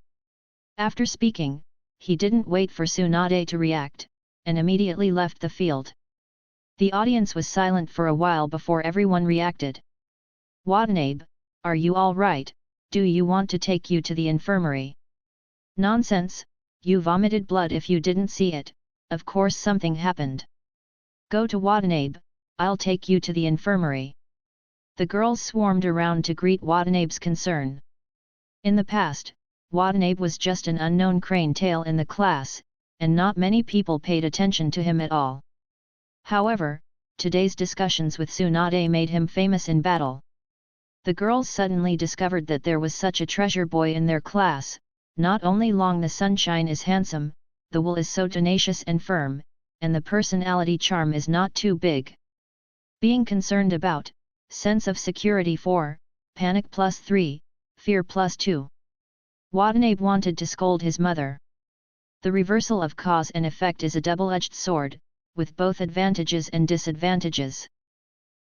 S1: After speaking, he didn't wait for Tsunade to react, and immediately left the field. The audience was silent for a while before everyone reacted. "Watanabe, are you all right? Do you want to take you to the infirmary?" "Nonsense, you vomited blood if you didn't see it, of course something happened. Go to Watanabe, I'll take you to the infirmary." The girls swarmed around to greet Watanabe's concern. In the past, Watanabe was just an unknown crane tail in the class, and not many people paid attention to him at all. However, today's discussions with Tsunade made him famous in battle. The girls suddenly discovered that there was such a treasure boy in their class. Not only Long the Sunshine is handsome, the will is so tenacious and firm, and the personality charm is not too big. Being concerned about, sense of security 4, panic +3, fear +2. Watanabe wanted to scold his mother. The reversal of cause and effect is a double-edged sword, with both advantages and disadvantages.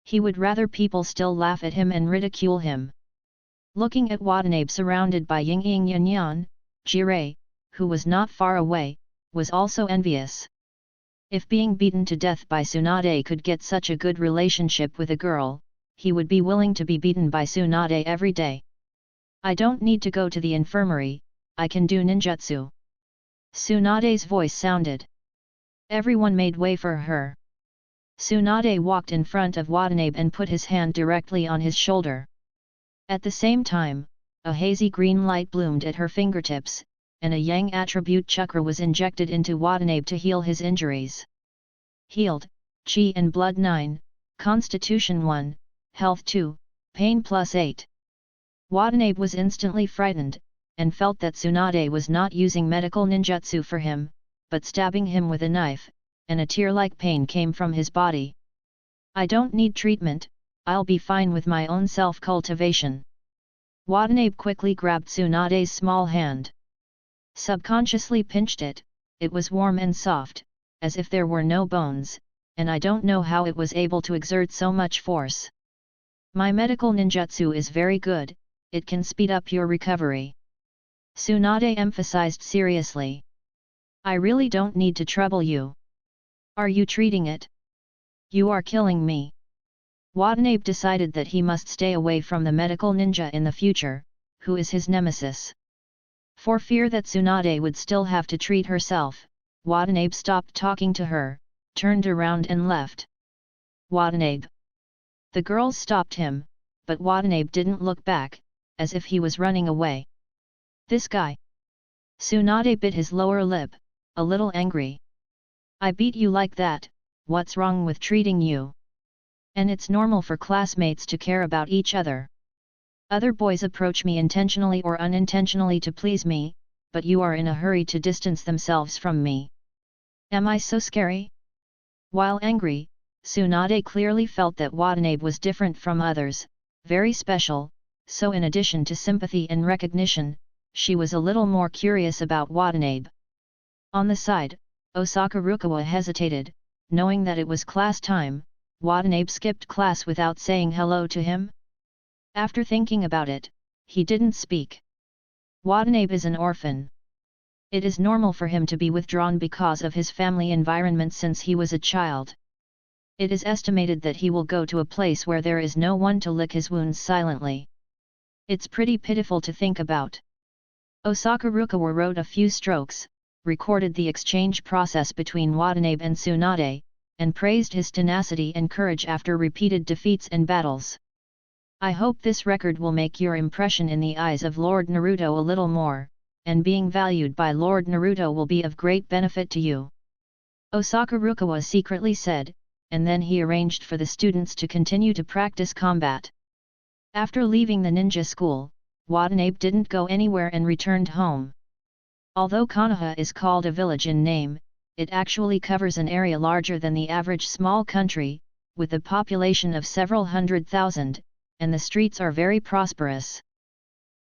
S1: He would rather people still laugh at him and ridicule him. Looking at Watanabe surrounded by Ying Ying Yan Yan, Jirei, who was not far away, was also envious. If being beaten to death by Tsunade could get such a good relationship with a girl, he would be willing to be beaten by Tsunade every day. "I don't need to go to the infirmary, I can do ninjutsu." Tsunade's voice sounded. Everyone made way for her. Tsunade walked in front of Watanabe and put his hand directly on his shoulder. At the same time, a hazy green light bloomed at her fingertips, and a Yang attribute chakra was injected into Watanabe to heal his injuries. Healed, Qi and Blood 9, Constitution 1, Health 2, Pain +8. Watanabe was instantly frightened, and felt that Tsunade was not using medical ninjutsu for him, but stabbing him with a knife, and a tear-like pain came from his body. "I don't need treatment, I'll be fine with my own self-cultivation." Watanabe quickly grabbed Tsunade's small hand. Subconsciously pinched it, it was warm and soft, as if there were no bones, and I don't know how it was able to exert so much force. "My medical ninjutsu is very good, it can speed up your recovery," Tsunade emphasized seriously. "I really don't need to trouble you. Are you treating it? You are killing me." Watanabe decided that he must stay away from the medical ninja in the future, who is his nemesis. For fear that Tsunade would still have to treat herself, Watanabe stopped talking to her, turned around and left. "Watanabe!" The girls stopped him, but Watanabe didn't look back, as if he was running away. "This guy!" Tsunade bit his lower lip, a little angry. "I beat you like that, what's wrong with treating you? And it's normal for classmates to care about each other. Other boys approach me intentionally or unintentionally to please me, but you are in a hurry to distance themselves from me. Am I so scary?" While angry, Tsunade clearly felt that Watanabe was different from others, very special, so in addition to sympathy and recognition, she was a little more curious about Watanabe. On the side, Osaka Rukawa hesitated, knowing that it was class time. Watanabe skipped class without saying hello to him? After thinking about it, he didn't speak. Watanabe is an orphan. It is normal for him to be withdrawn because of his family environment since he was a child. It is estimated that he will go to a place where there is no one to lick his wounds silently. It's pretty pitiful to think about. Osaka Rukawa wrote a few strokes, recorded the exchange process between Watanabe and Tsunade, and praised his tenacity and courage after repeated defeats and battles. I hope this record will make your impression in the eyes of Lord Naruto a little more, and being valued by Lord Naruto will be of great benefit to you. Osaka Rukawa secretly said, and then he arranged for the students to continue to practice combat. After leaving the ninja school, Watanabe didn't go anywhere and returned home. Although Konoha is called a village in name, it actually covers an area larger than the average small country, with a population of several 100,000, and the streets are very prosperous.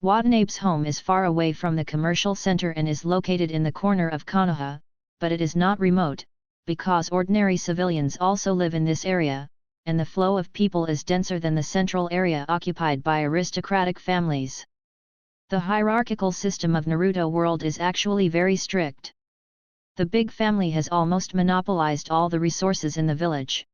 S1: Watanabe's home is far away from the commercial center and is located in the corner of Konoha, but it is not remote, because ordinary civilians also live in this area, and the flow of people is denser than the central area occupied by aristocratic families. The hierarchical system of Naruto world is actually very strict. The big family has almost monopolized all the resources in the village.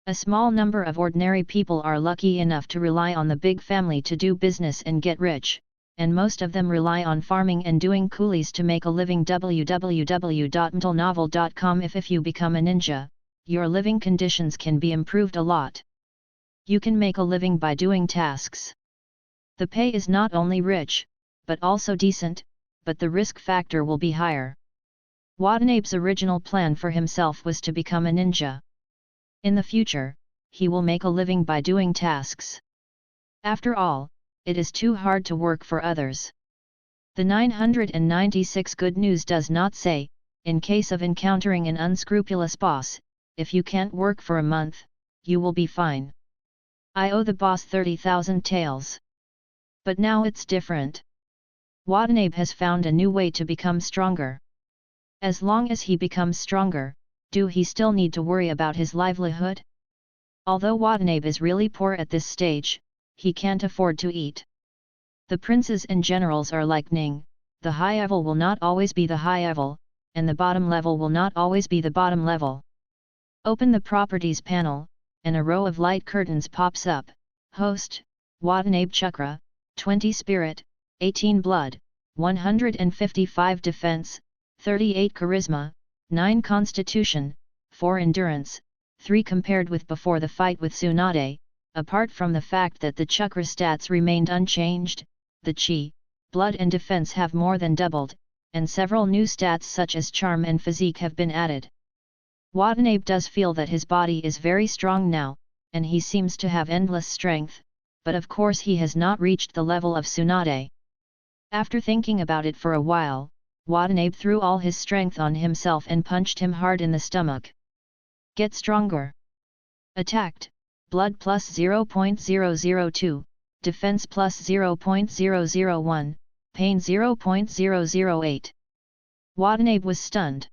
S1: A small number of ordinary people are lucky enough to rely on the big family to do business and get rich, and most of them rely on farming and doing coolies to make a living. www.mtlnovel.com If you become a ninja, your living conditions can be improved a lot. You can make a living by doing tasks. The pay is not only rich, but also decent, but the risk factor will be higher. Watanabe's original plan for himself was to become a ninja. In the future, he will make a living by doing tasks. After all, it is too hard to work for others. The 996 Good News does not say, in case of encountering an unscrupulous boss, if you can't work for a month, you will be fine. I owe the boss 30,000 taels. But now it's different. Watanabe has found a new way to become stronger. As long as he becomes stronger, do he still need to worry about his livelihood? Although Watanabe is really poor at this stage, he can't afford to eat. The princes and generals are like Ning, the high level will not always be the high level, and the bottom level will not always be the bottom level. Open the properties panel, and a row of light curtains pops up. Host, Watanabe Chakra, 20 Spirit, 18 Blood, 155 Defense, 38 Charisma, 9 Constitution, 4 Endurance, 3 compared with before the fight with Tsunade. Apart from the fact that the chakra stats remained unchanged, the chi, blood and defense have more than doubled, and several new stats such as charm and physique have been added. Watanabe does feel that his body is very strong now, and he seems to have endless strength, but of course he has not reached the level of Tsunade. After thinking about it for a while, Watanabe threw all his strength on himself and punched him hard in the stomach. Get stronger. Attacked, blood plus 0.002, defense plus 0.001, pain 0.008. Watanabe was stunned.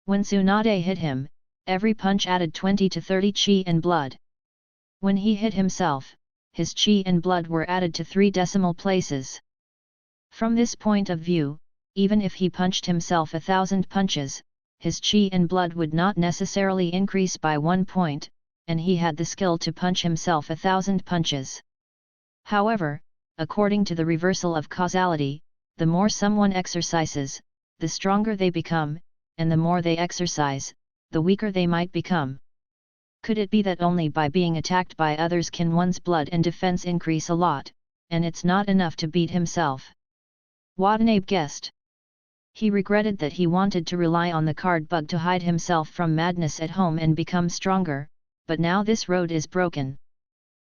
S1: When Tsunade hit him, every punch added 20 to 30 chi and blood. When he hit himself, his chi and blood were added to 3 decimal places. From this point of view, even if he punched himself 1,000 punches, his chi and blood would not necessarily increase by 1 point, and he had the skill to punch himself 1,000 punches. However, according to the reversal of causality, the more someone exercises, the stronger they become, and the more they exercise, the weaker they might become. Could it be that only by being attacked by others can one's blood and defense increase a lot, and it's not enough to beat himself? Watanabe guessed. He regretted that he wanted to rely on the card bug to hide himself from madness at home and become stronger, but now this road is broken.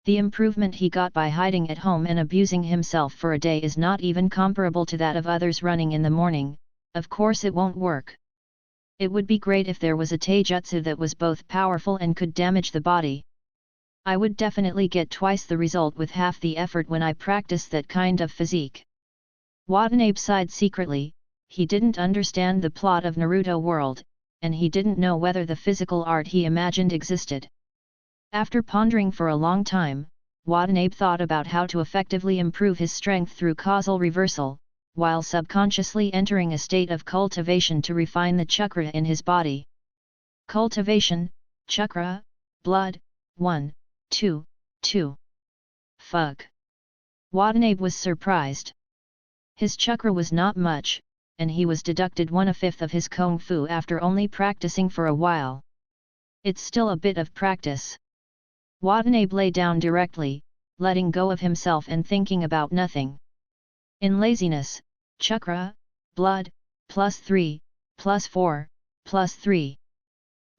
S1: The improvement he got by hiding at home and abusing himself for a day is not even comparable to that of others running in the morning. Of course it won't work. It would be great if there was a taijutsu that was both powerful and could damage the body. I would definitely get twice the result with half the effort when I practice that kind of physique. Watanabe sighed secretly. He didn't understand the plot of Naruto world, and he didn't know whether the physical art he imagined existed. After pondering for a long time, Watanabe thought about how to effectively improve his strength through causal reversal, while subconsciously entering a state of cultivation to refine the chakra in his body. Cultivation, chakra, blood, 1, 2, 2. Fuck. Watanabe was surprised. His chakra was not much, and he was deducted 1/5 of his kung fu after only practicing for a while. It's still a bit of practice. Watanabe lay down directly, letting go of himself and thinking about nothing. In laziness, chakra, blood, +3, +4, +3.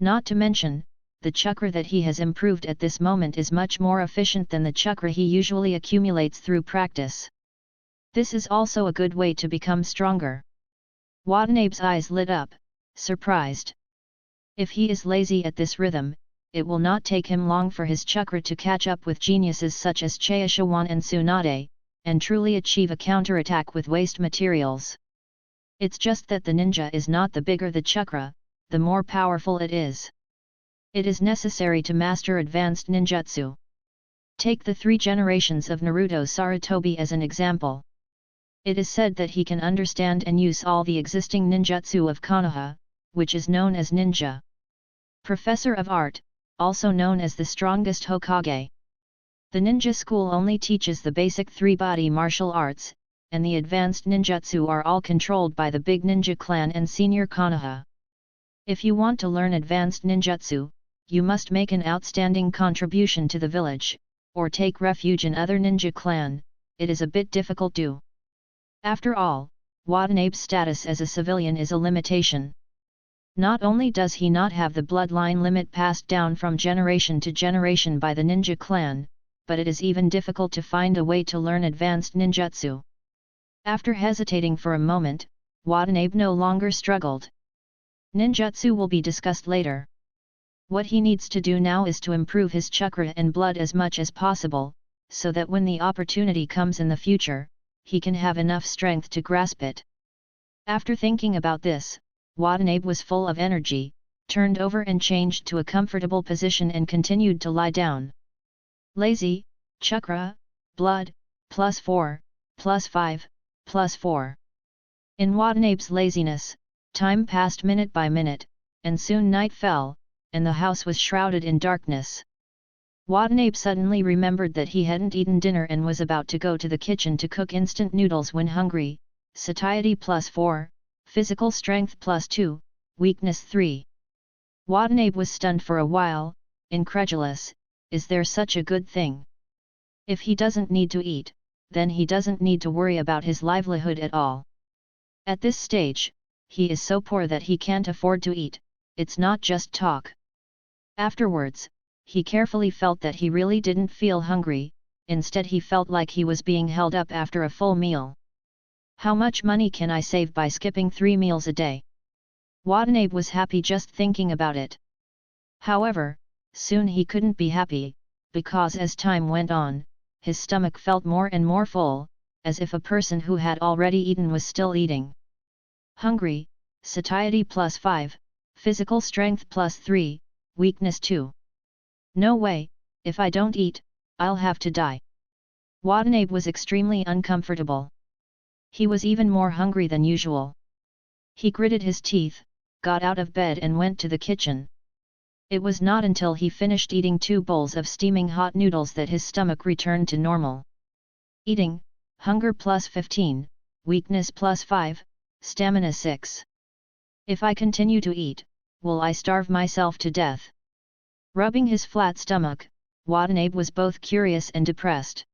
S1: Not to mention, the chakra that he has improved at this moment is much more efficient than the chakra he usually accumulates through practice. This is also a good way to become stronger. Watanabe's eyes lit up, surprised. If he is lazy at this rhythm, it will not take him long for his chakra to catch up with geniuses such as Chaoshuan and Tsunade, and truly achieve a counterattack with waste materials. It's just that the ninja is not the bigger the chakra, the more powerful it is. It is necessary to master advanced ninjutsu. Take the 3 generations of Naruto Sarutobi as an example. It is said that he can understand and use all the existing ninjutsu of Konoha, which is known as ninja. Professor of Art, also known as the strongest Hokage. The ninja school only teaches the basic 3 body martial arts, and the advanced ninjutsu are all controlled by the big ninja clan and senior Konoha. If you want to learn advanced ninjutsu, you must make an outstanding contribution to the village, or take refuge in other ninja clan. It is a bit difficult to. After all, Watanabe's status as a civilian is a limitation. Not only does he not have the bloodline limit passed down from generation to generation by the ninja clan, but it is even difficult to find a way to learn advanced ninjutsu. After hesitating for a moment, Watanabe no longer struggled. Ninjutsu will be discussed later. What he needs to do now is to improve his chakra and blood as much as possible, so that when the opportunity comes in the future, he can have enough strength to grasp it. After thinking about this, Watanabe was full of energy, turned over and changed to a comfortable position and continued to lie down. Lazy, chakra, blood, +4, +5, +4. In Watanabe's laziness, time passed minute by minute, and soon night fell, and the house was shrouded in darkness. Watanabe suddenly remembered that he hadn't eaten dinner and was about to go to the kitchen to cook instant noodles when hungry. Satiety +4, physical strength +2, weakness 3. Watanabe was stunned for a while, incredulous. Is there such a good thing? If he doesn't need to eat, then he doesn't need to worry about his livelihood at all. At this stage, he is so poor that he can't afford to eat. It's not just talk. Afterwards, he carefully felt that he really didn't feel hungry, instead he felt like he was being held up after a full meal. How much money can I save by skipping 3 meals a day? Watanabe was happy just thinking about it. However, soon he couldn't be happy, because as time went on, his stomach felt more and more full, as if a person who had already eaten was still eating. Hungry, satiety +5, physical strength +3, weakness 2. No way, if I don't eat, I'll have to die. Watanabe was extremely uncomfortable. He was even more hungry than usual. He gritted his teeth, got out of bed and went to the kitchen. It was not until he finished eating 2 bowls of steaming hot noodles that his stomach returned to normal. Eating, hunger +15, weakness +5, stamina 6. If I continue to eat, will I starve myself to death? Rubbing his flat stomach, Watanabe was both curious and depressed.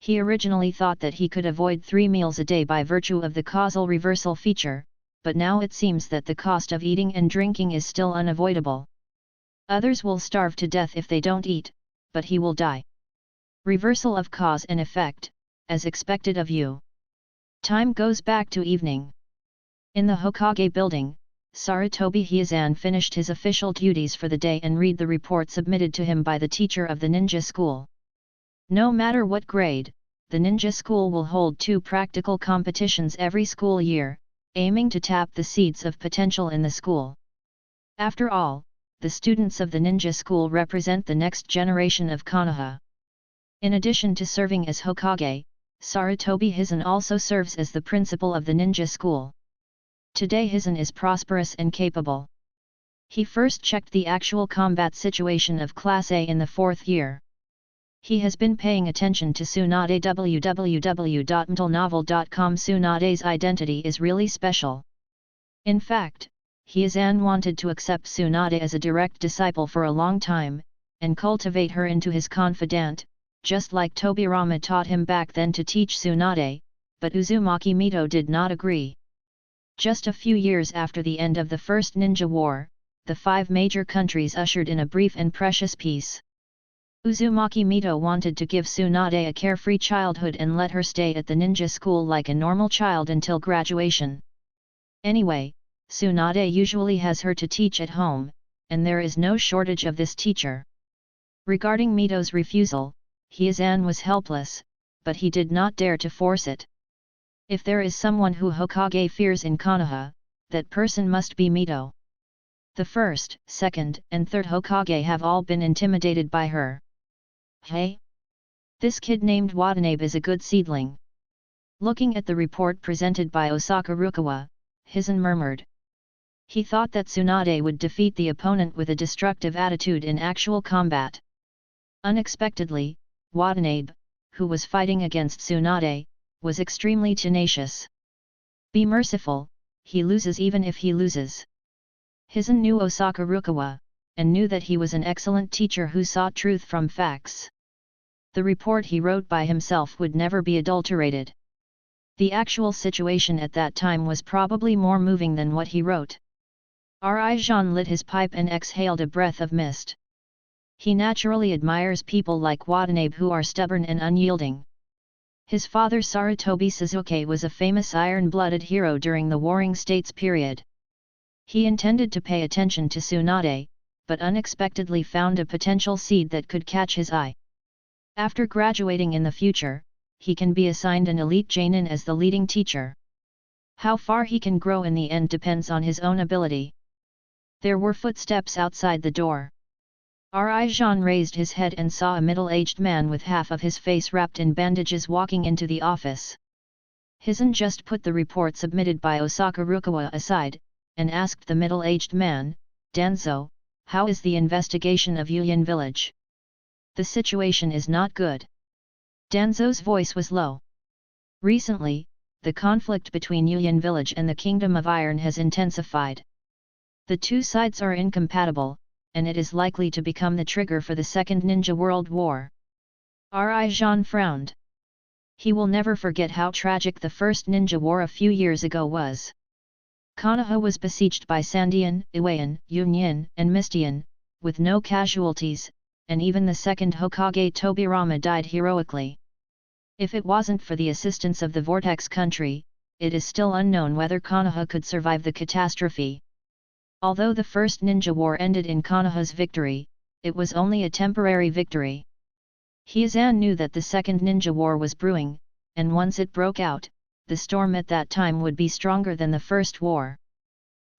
S1: He originally thought that he could avoid 3 meals a day by virtue of the causal reversal feature, but now it seems that the cost of eating and drinking is still unavoidable. Others will starve to death if they don't eat, but he will die. Reversal of cause and effect, as expected of you. Time goes back to evening. In the Hokage building, Sarutobi Hyazan finished his official duties for the day and read the report submitted to him by the teacher of the ninja school. No matter what grade, the ninja school will hold 2 practical competitions every school year, aiming to tap the seeds of potential in the school. After all, the students of the ninja school represent the next generation of Konoha. In addition to serving as Hokage, Sarutobi Hyazan also serves as the principal of the ninja school. Today Hyazan is prosperous and capable. He first checked the actual combat situation of Class A in the 4th year. He has been paying attention to Tsunade. www.mtlnovel.com. Tsunade's identity is really special. In fact, Hyazan wanted to accept Tsunade as a direct disciple for a long time, and cultivate her into his confidant, just like Tobirama taught him back then to teach Tsunade, but Uzumaki Mito did not agree. Just a few years after the end of the First Ninja War, the 5 major countries ushered in a brief and precious peace. Uzumaki Mito wanted to give Tsunade a carefree childhood and let her stay at the ninja school like a normal child until graduation. Anyway, Tsunade usually has her to teach at home, and there is no shortage of this teacher. Regarding Mito's refusal, Hyazan was helpless, but he did not dare to force it. If there is someone who Hokage fears in Konoha, that person must be Mito. The first, second, and third Hokage have all been intimidated by her. Hey? This kid named Watanabe is a good seedling. Looking at the report presented by Osaka Rukawa, Hyazan murmured. He thought that Tsunade would defeat the opponent with a destructive attitude in actual combat. Unexpectedly, Watanabe, who was fighting against Tsunade, was extremely tenacious. Be merciful, he loses even if he loses. Hyazan knew Osaka Rukawa, and knew that he was an excellent teacher who saw truth from facts. The report he wrote by himself would never be adulterated. The actual situation at that time was probably more moving than what he wrote. Jean lit his pipe and exhaled a breath of mist. He naturally admires people like Watanabe who are stubborn and unyielding. His father Sarutobi Suzuki was a famous iron-blooded hero during the Warring States period. He intended to pay attention to Tsunade, but unexpectedly found a potential seed that could catch his eye. After graduating in the future, he can be assigned an elite Jainin as the leading teacher. How far he can grow in the end depends on his own ability. There were footsteps outside the door. Jean raised his head and saw a middle-aged man with half of his face wrapped in bandages walking into the office. Hyazan just put the report submitted by Osaka Rukawa aside, and asked the middle-aged man, Danzo, how is the investigation of Yuyan village? The situation is not good. Danzo's voice was low. Recently, the conflict between Yuyan village and the Kingdom of Iron has intensified. The two sides are incompatible, and it is likely to become the trigger for the Second Ninja World War. Jean frowned. He will never forget how tragic the First Ninja War a few years ago was. Konoha was besieged by Sandian, Iwayan, Yunyin, and Mistian, with no casualties, and even the second Hokage Tobirama died heroically. If it wasn't for the assistance of the Vortex country, it is still unknown whether Konoha could survive the catastrophe. Although the First Ninja War ended in Konoha's victory, it was only a temporary victory. Hyazan knew that the Second Ninja War was brewing, and once it broke out, the storm at that time would be stronger than the First War.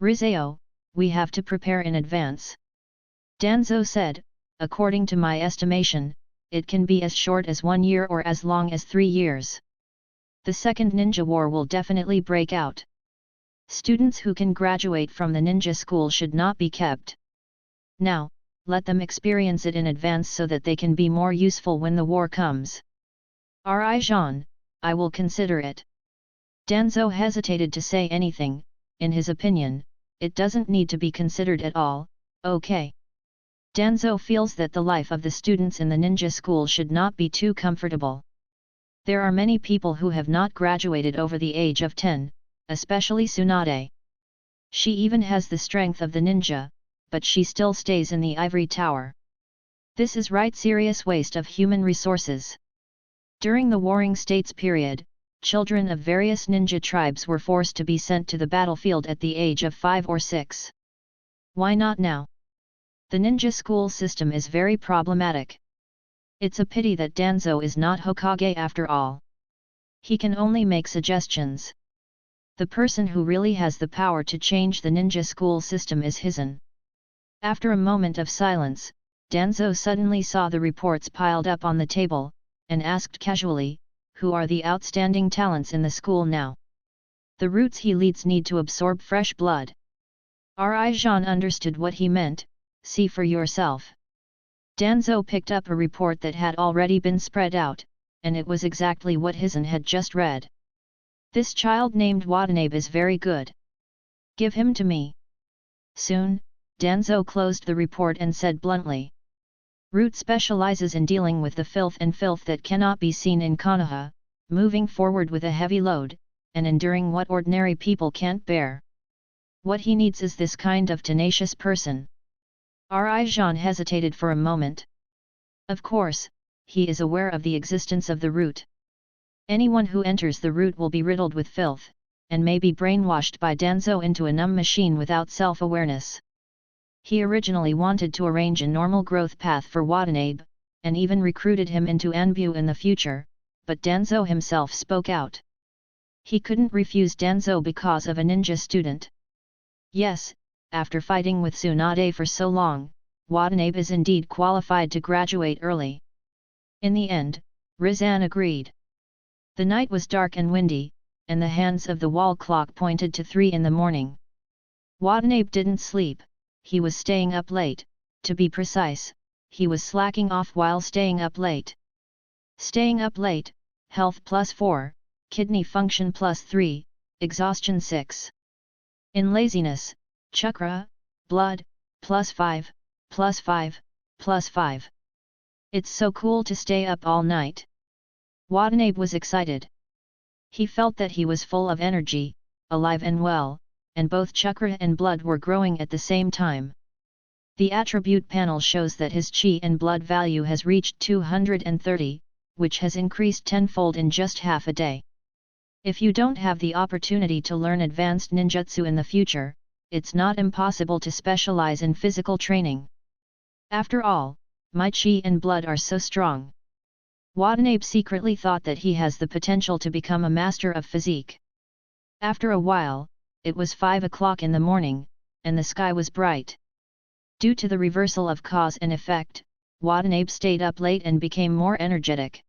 S1: Rizao, we have to prepare in advance. Danzo said, according to my estimation, it can be as short as 1 year or as long as 3 years. The Second Ninja War will definitely break out. Students who can graduate from the ninja school should not be kept. Now, let them experience it in advance so that they can be more useful when the war comes. Jean, I will consider it. Danzo hesitated to say anything. In his opinion, it doesn't need to be considered at all. Okay. Danzo feels that the life of the students in the ninja school should not be too comfortable. There are many people who have not graduated over the age of 10, especially Tsunade. She even has the strength of the ninja, but she still stays in the ivory tower. This is right serious waste of human resources. During the Warring States period, children of various ninja tribes were forced to be sent to the battlefield at the age of 5 or 6. Why not now? The ninja school system is very problematic. It's a pity that Danzo is not Hokage after all. He can only make suggestions. The person who really has the power to change the ninja school system is Hyazan. After a moment of silence, Danzo suddenly saw the reports piled up on the table, and asked casually, who are the outstanding talents in the school now? The roots he leads need to absorb fresh blood. Jean understood what he meant, see for yourself. Danzo picked up a report that had already been spread out, and it was exactly what Hizen had just read. This child named Watanabe is very good. Give him to me. Soon, Danzo closed the report and said bluntly. Root specializes in dealing with the filth that cannot be seen in Konoha, moving forward with a heavy load, and enduring what ordinary people can't bear. What he needs is this kind of tenacious person. Jean hesitated for a moment. Of course, he is aware of the existence of the root. Anyone who enters the root will be riddled with filth, and may be brainwashed by Danzo into a numb machine without self-awareness. He originally wanted to arrange a normal growth path for Watanabe, and even recruited him into Anbu in the future, but Danzo himself spoke out. He couldn't refuse Danzo because of a ninja student. Yes, after fighting with Tsunade for so long, Watanabe is indeed qualified to graduate early. In the end, Rizan agreed. The night was dark and windy, and the hands of the wall clock pointed to 3 in the morning. Watanabe didn't sleep, he was staying up late, to be precise, he was slacking off while staying up late. Staying up late, health +4, kidney function +3, exhaustion 6. In laziness, chakra, blood, +5, +5, +5. It's so cool to stay up all night. Watanabe was excited. He felt that he was full of energy, alive and well, and both chakra and blood were growing at the same time. The attribute panel shows that his chi and blood value has reached 230, which has increased tenfold in just half a day. If you don't have the opportunity to learn advanced ninjutsu in the future, it's not impossible to specialize in physical training. After all, my chi and blood are so strong. Watanabe secretly thought that he has the potential to become a master of physique. After a while, it was 5 o'clock in the morning, and the sky was bright. Due to the reversal of cause and effect, Watanabe stayed up late and became more energetic.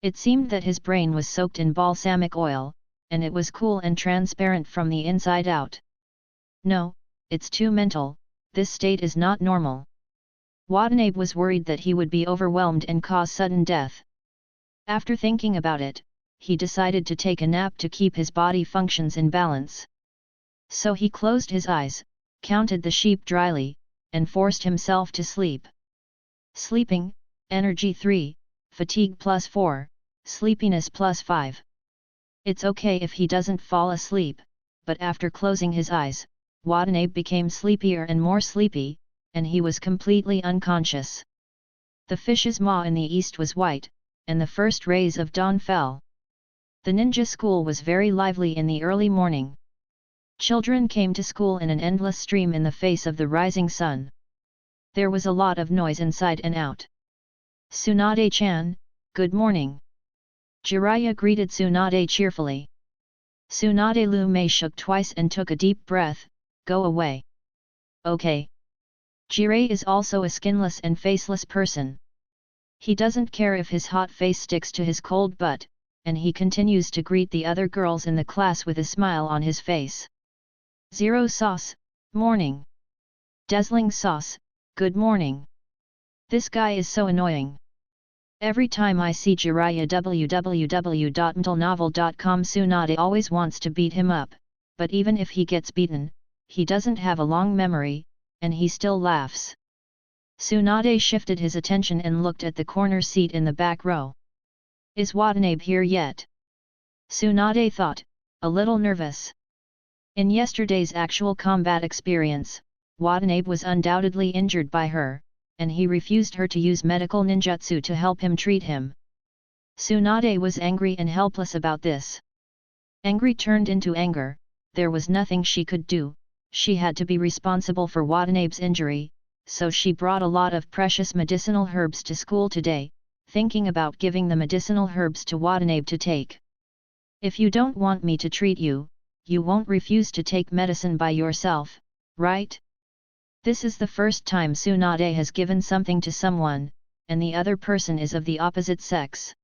S1: It seemed that his brain was soaked in balsamic oil, and it was cool and transparent from the inside out. No, it's too mental, this state is not normal. Watanabe was worried that he would be overwhelmed and cause sudden death. After thinking about it, he decided to take a nap to keep his body functions in balance. So he closed his eyes, counted the sheep dryly, and forced himself to sleep. Sleeping, energy 3, fatigue +4, sleepiness +5. It's okay if he doesn't fall asleep, but after closing his eyes, Watanabe became sleepier and more sleepy, and he was completely unconscious. The fish's maw in the east was white, and the first rays of dawn fell. The ninja school was very lively in the early morning. Children came to school in an endless stream in the face of the rising sun. There was a lot of noise inside and out. Tsunade-chan, good morning. Jiraiya greeted Tsunade cheerfully. Tsunade Lume shook twice and took a deep breath. Go away. Okay. Jiraiya is also a skinless and faceless person. He doesn't care if his hot face sticks to his cold butt, and he continues to greet the other girls in the class with a smile on his face. Zero Sauce, morning. Dazzling Sauce, good morning. This guy is so annoying. Every time I see Jiraiya www.mtlnovel.com Tsunade always wants to beat him up, but even if he gets beaten, he doesn't have a long memory, and he still laughs. Tsunade shifted his attention and looked at the corner seat in the back row. Is Watanabe here yet? Tsunade thought, a little nervous. In yesterday's actual combat experience, Watanabe was undoubtedly injured by her, and he refused her to use medical ninjutsu to help him treat him. Tsunade was angry and helpless about this. Angry turned into anger, there was nothing she could do, she had to be responsible for Watanabe's injury, so she brought a lot of precious medicinal herbs to school today, thinking about giving the medicinal herbs to Watanabe to take. If you don't want me to treat you, you won't refuse to take medicine by yourself, right? This is the first time Tsunade has given something to someone, and the other person is of the opposite sex.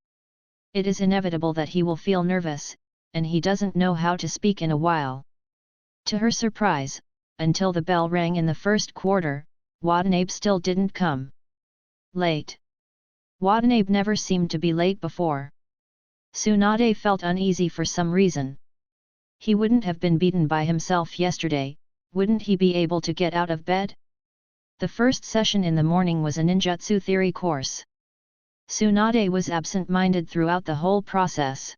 S1: It is inevitable that he will feel nervous, and he doesn't know how to speak in a while. To her surprise, until the bell rang in the first quarter, Watanabe still didn't come. Late. Watanabe never seemed to be late before. Tsunade felt uneasy for some reason. He wouldn't have been beaten by himself yesterday, wouldn't he be able to get out of bed? The first session in the morning was a ninjutsu theory course. Tsunade was absent-minded throughout the whole process.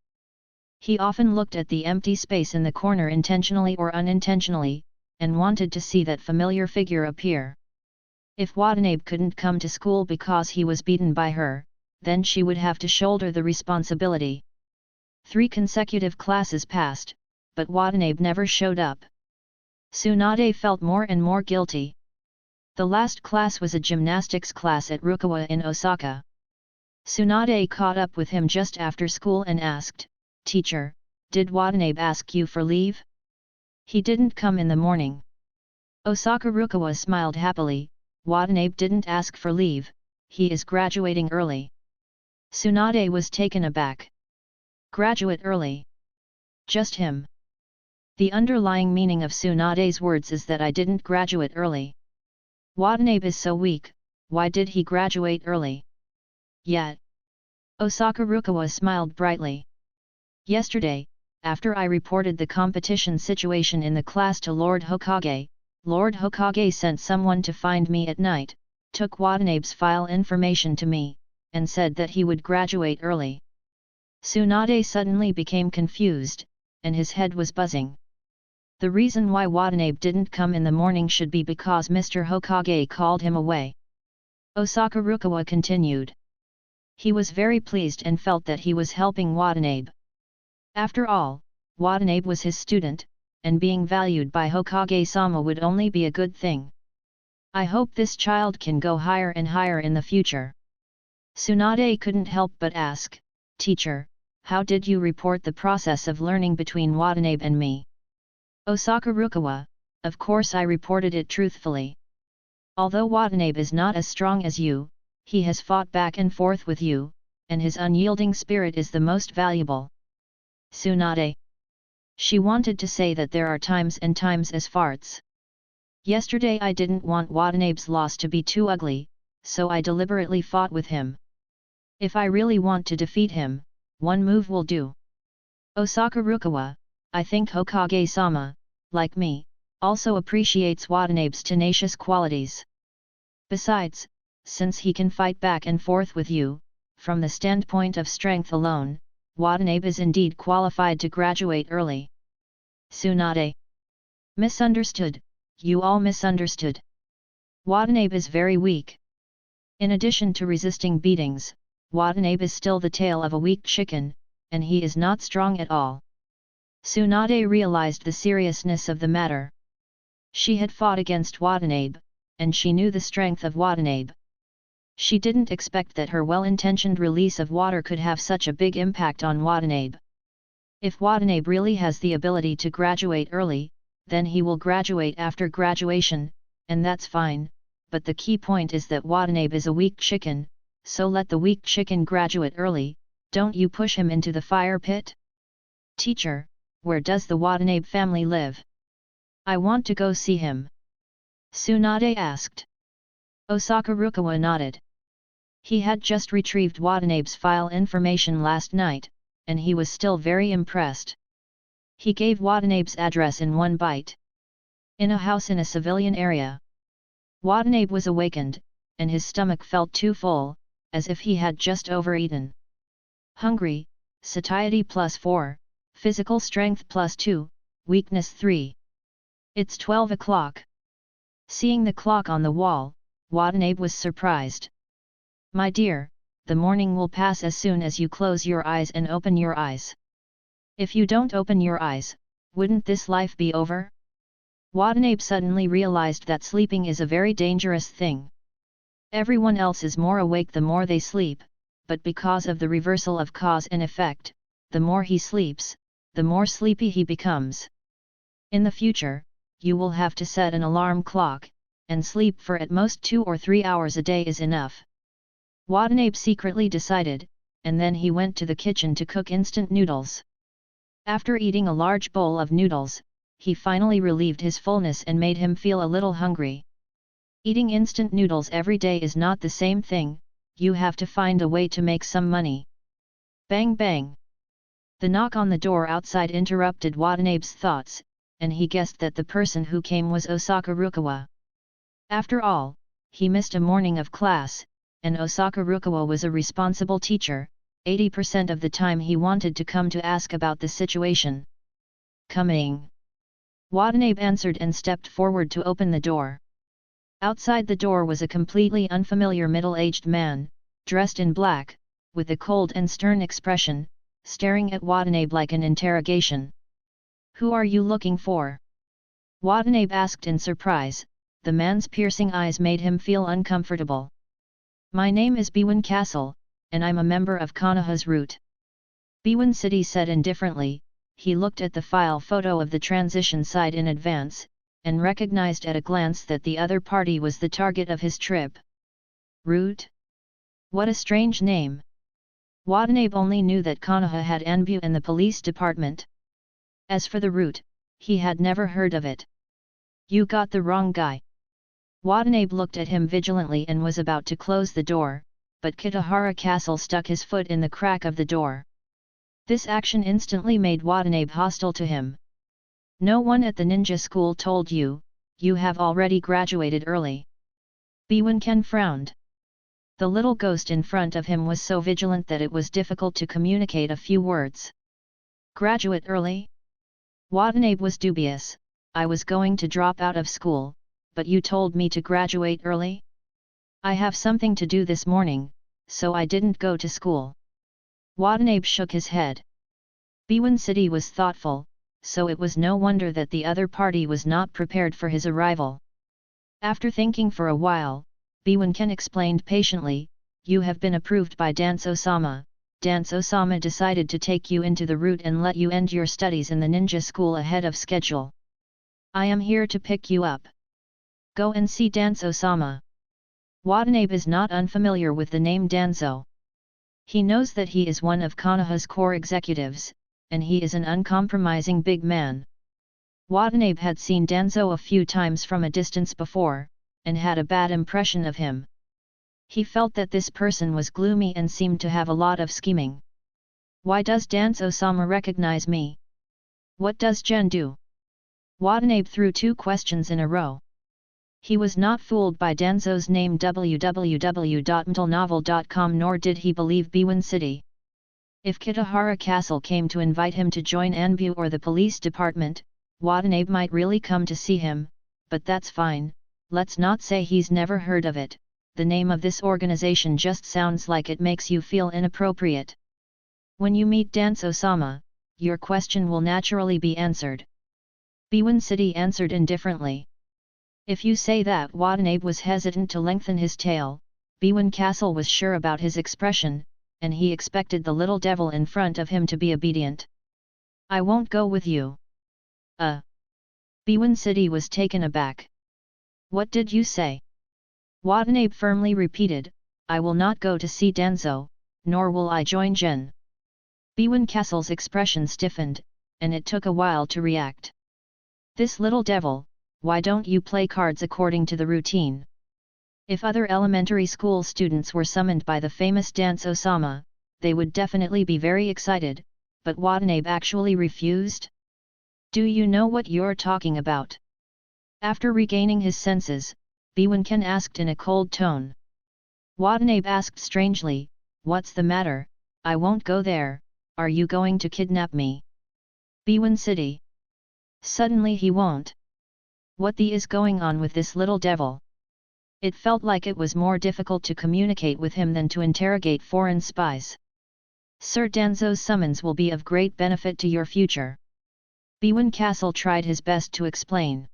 S1: He often looked at the empty space in the corner intentionally or unintentionally, and wanted to see that familiar figure appear. If Watanabe couldn't come to school because he was beaten by her, then she would have to shoulder the responsibility. 3 consecutive classes passed, but Watanabe never showed up. Tsunade felt more and more guilty. The last class was a gymnastics class at Rukawa in Osaka. Tsunade caught up with him just after school and asked, "Teacher, did Watanabe ask you for leave?" "He didn't come in the morning." Osaka Rukawa smiled happily. "Watanabe didn't ask for leave, he is graduating early." Tsunade was taken aback. Graduate early? Just him? The underlying meaning of Tsunade's words is that I didn't graduate early. Watanabe is so weak, why did he graduate early? Yet. Osaka Rukawa smiled brightly. Yesterday, after I reported the competition situation in the class to Lord Hokage sent someone to find me at night, took Watanabe's file information to me, and said that he would graduate early. Tsunade suddenly became confused, and his head was buzzing. The reason why Watanabe didn't come in the morning should be because Mr. Hokage called him away. Osaka Rukawa continued. He was very pleased and felt that he was helping Watanabe. After all, Watanabe was his student, and being valued by Hokage-sama would only be a good thing. I hope this child can go higher and higher in the future. Tsunade couldn't help but ask, "Teacher, how did you report the process of learning between Watanabe and me?" Osaka Rukawa, "Of course I reported it truthfully. Although Watanabe is not as strong as you, he has fought back and forth with you, and his unyielding spirit is the most valuable." Tsunade. She wanted to say that there are times and times as farts. Yesterday I didn't want Watanabe's loss to be too ugly, so I deliberately fought with him. If I really want to defeat him, one move will do. Osaka Rukawa, I think Hokage-sama, like me, also appreciates Watanabe's tenacious qualities. Besides, since he can fight back and forth with you, from the standpoint of strength alone, Watanabe is indeed qualified to graduate early. Tsunade. Misunderstood, you all misunderstood. Watanabe is very weak. In addition to resisting beatings, Watanabe is still the tail of a weak chicken, and he is not strong at all. Tsunade realized the seriousness of the matter. She had fought against Watanabe, and she knew the strength of Watanabe. She didn't expect that her well-intentioned release of water could have such a big impact on Watanabe. If Watanabe really has the ability to graduate early, then he will graduate after graduation, and that's fine, but the key point is that Watanabe is a weak chicken, so let the weak chicken graduate early, don't you push him into the fire pit? Teacher, where does the Watanabe family live? I want to go see him. Tsunade asked. Osaka Rukawa nodded. He had just retrieved Watanabe's file information last night, and he was still very impressed. He gave Watanabe's address in one bite. In a house in a civilian area. Watanabe was awakened, and his stomach felt too full, as if he had just overeaten. Hungry, satiety +4, physical strength +2, weakness 3. It's 12 o'clock. Seeing the clock on the wall, Watanabe was surprised. My dear, the morning will pass as soon as you close your eyes and open your eyes. If you don't open your eyes, wouldn't this life be over? Watanabe suddenly realized that sleeping is a very dangerous thing. Everyone else is more awake the more they sleep, but because of the reversal of cause and effect, the more he sleeps, the more sleepy he becomes. In the future, you will have to set an alarm clock, and sleep for at most 2 or 3 hours a day is enough. Watanabe secretly decided, and then he went to the kitchen to cook instant noodles. After eating a large bowl of noodles, he finally relieved his fullness and made him feel a little hungry. Eating instant noodles every day is not the same thing, you have to find a way to make some money. Bang bang! The knock on the door outside interrupted Watanabe's thoughts, and he guessed that the person who came was Osaka Rukawa. After all, he missed a morning of class, and Osaka Rukawa was a responsible teacher. 80% of the time he wanted to come to ask about the situation. Coming. Watanabe answered and stepped forward to open the door. Outside the door was a completely unfamiliar middle-aged man, dressed in black, with a cold and stern expression, staring at Watanabe like an interrogation. "Who are you looking for?" Watanabe asked in surprise. The man's piercing eyes made him feel uncomfortable. "My name is Biwan Castle, and I'm a member of Konoha's route." Biwan City said indifferently. He looked at the file photo of the transition side in advance, and recognized at a glance that the other party was the target of his trip. Route? What a strange name. Watanabe only knew that Konoha had Anbu and the police department. As for the route, he had never heard of it. "You got the wrong guy." Watanabe looked at him vigilantly and was about to close the door, but Kitahara Castle stuck his foot in the crack of the door. This action instantly made Watanabe hostile to him. "No one at the ninja school told you, you have already graduated early." Biwan Ken frowned. The little ghost in front of him was so vigilant that it was difficult to communicate a few words. "Graduate early?" Watanabe was dubious. "I was going to drop out of school, but you told me to graduate early?" "I have something to do this morning, so I didn't go to school." Watanabe shook his head. Biwan City was thoughtful, so it was no wonder that the other party was not prepared for his arrival. After thinking for a while, Biwan Ken explained patiently, "You have been approved by Danzo-sama. Danzo-sama decided to take you into the route and let you end your studies in the ninja school ahead of schedule. I am here to pick you up. Go and see Danzo-sama." Watanabe is not unfamiliar with the name Danzo. He knows that he is one of Konoha's core executives, and he is an uncompromising big man. Watanabe had seen Danzo a few times from a distance before, and had a bad impression of him. He felt that this person was gloomy and seemed to have a lot of scheming. "Why does Danzo-sama recognize me? What does Gen do?" Watanabe threw two questions in a row. He was not fooled by Danzo's name www.mtlnovel.com, nor did he believe Biwan City. If Kitahara Castle came to invite him to join Anbu or the police department, Watanabe might really come to see him, but that's fine. Let's not say he's never heard of it. The name of this organization just sounds like it makes you feel inappropriate. When you meet Danzo-sama, your question will naturally be answered. Biwan City answered indifferently. If you say that. Watanabe was hesitant to lengthen his tale. Biwan Castle was sure about his expression, and he expected the little devil in front of him to be obedient. "I won't go with you." Biwan City was taken aback. "What did you say?" Watanabe firmly repeated, "I will not go to see Danzo, nor will I join Gen." Biwan Castle's expression stiffened, and it took a while to react. "This little devil, why don't you play cards according to the routine?" If other elementary school students were summoned by the famous Danzo-sama, they would definitely be very excited, but Watanabe actually refused? "Do you know what you're talking about?" After regaining his senses, Biwan Ken asked in a cold tone. Watanabe asked strangely, "What's the matter? I won't go there. Are you going to kidnap me?" Biwan City. Suddenly he won't. What the is going on with this little devil? It felt like it was more difficult to communicate with him than to interrogate foreign spies. "Sir Danzo's summons will be of great benefit to your future." Biwan Castle tried his best to explain.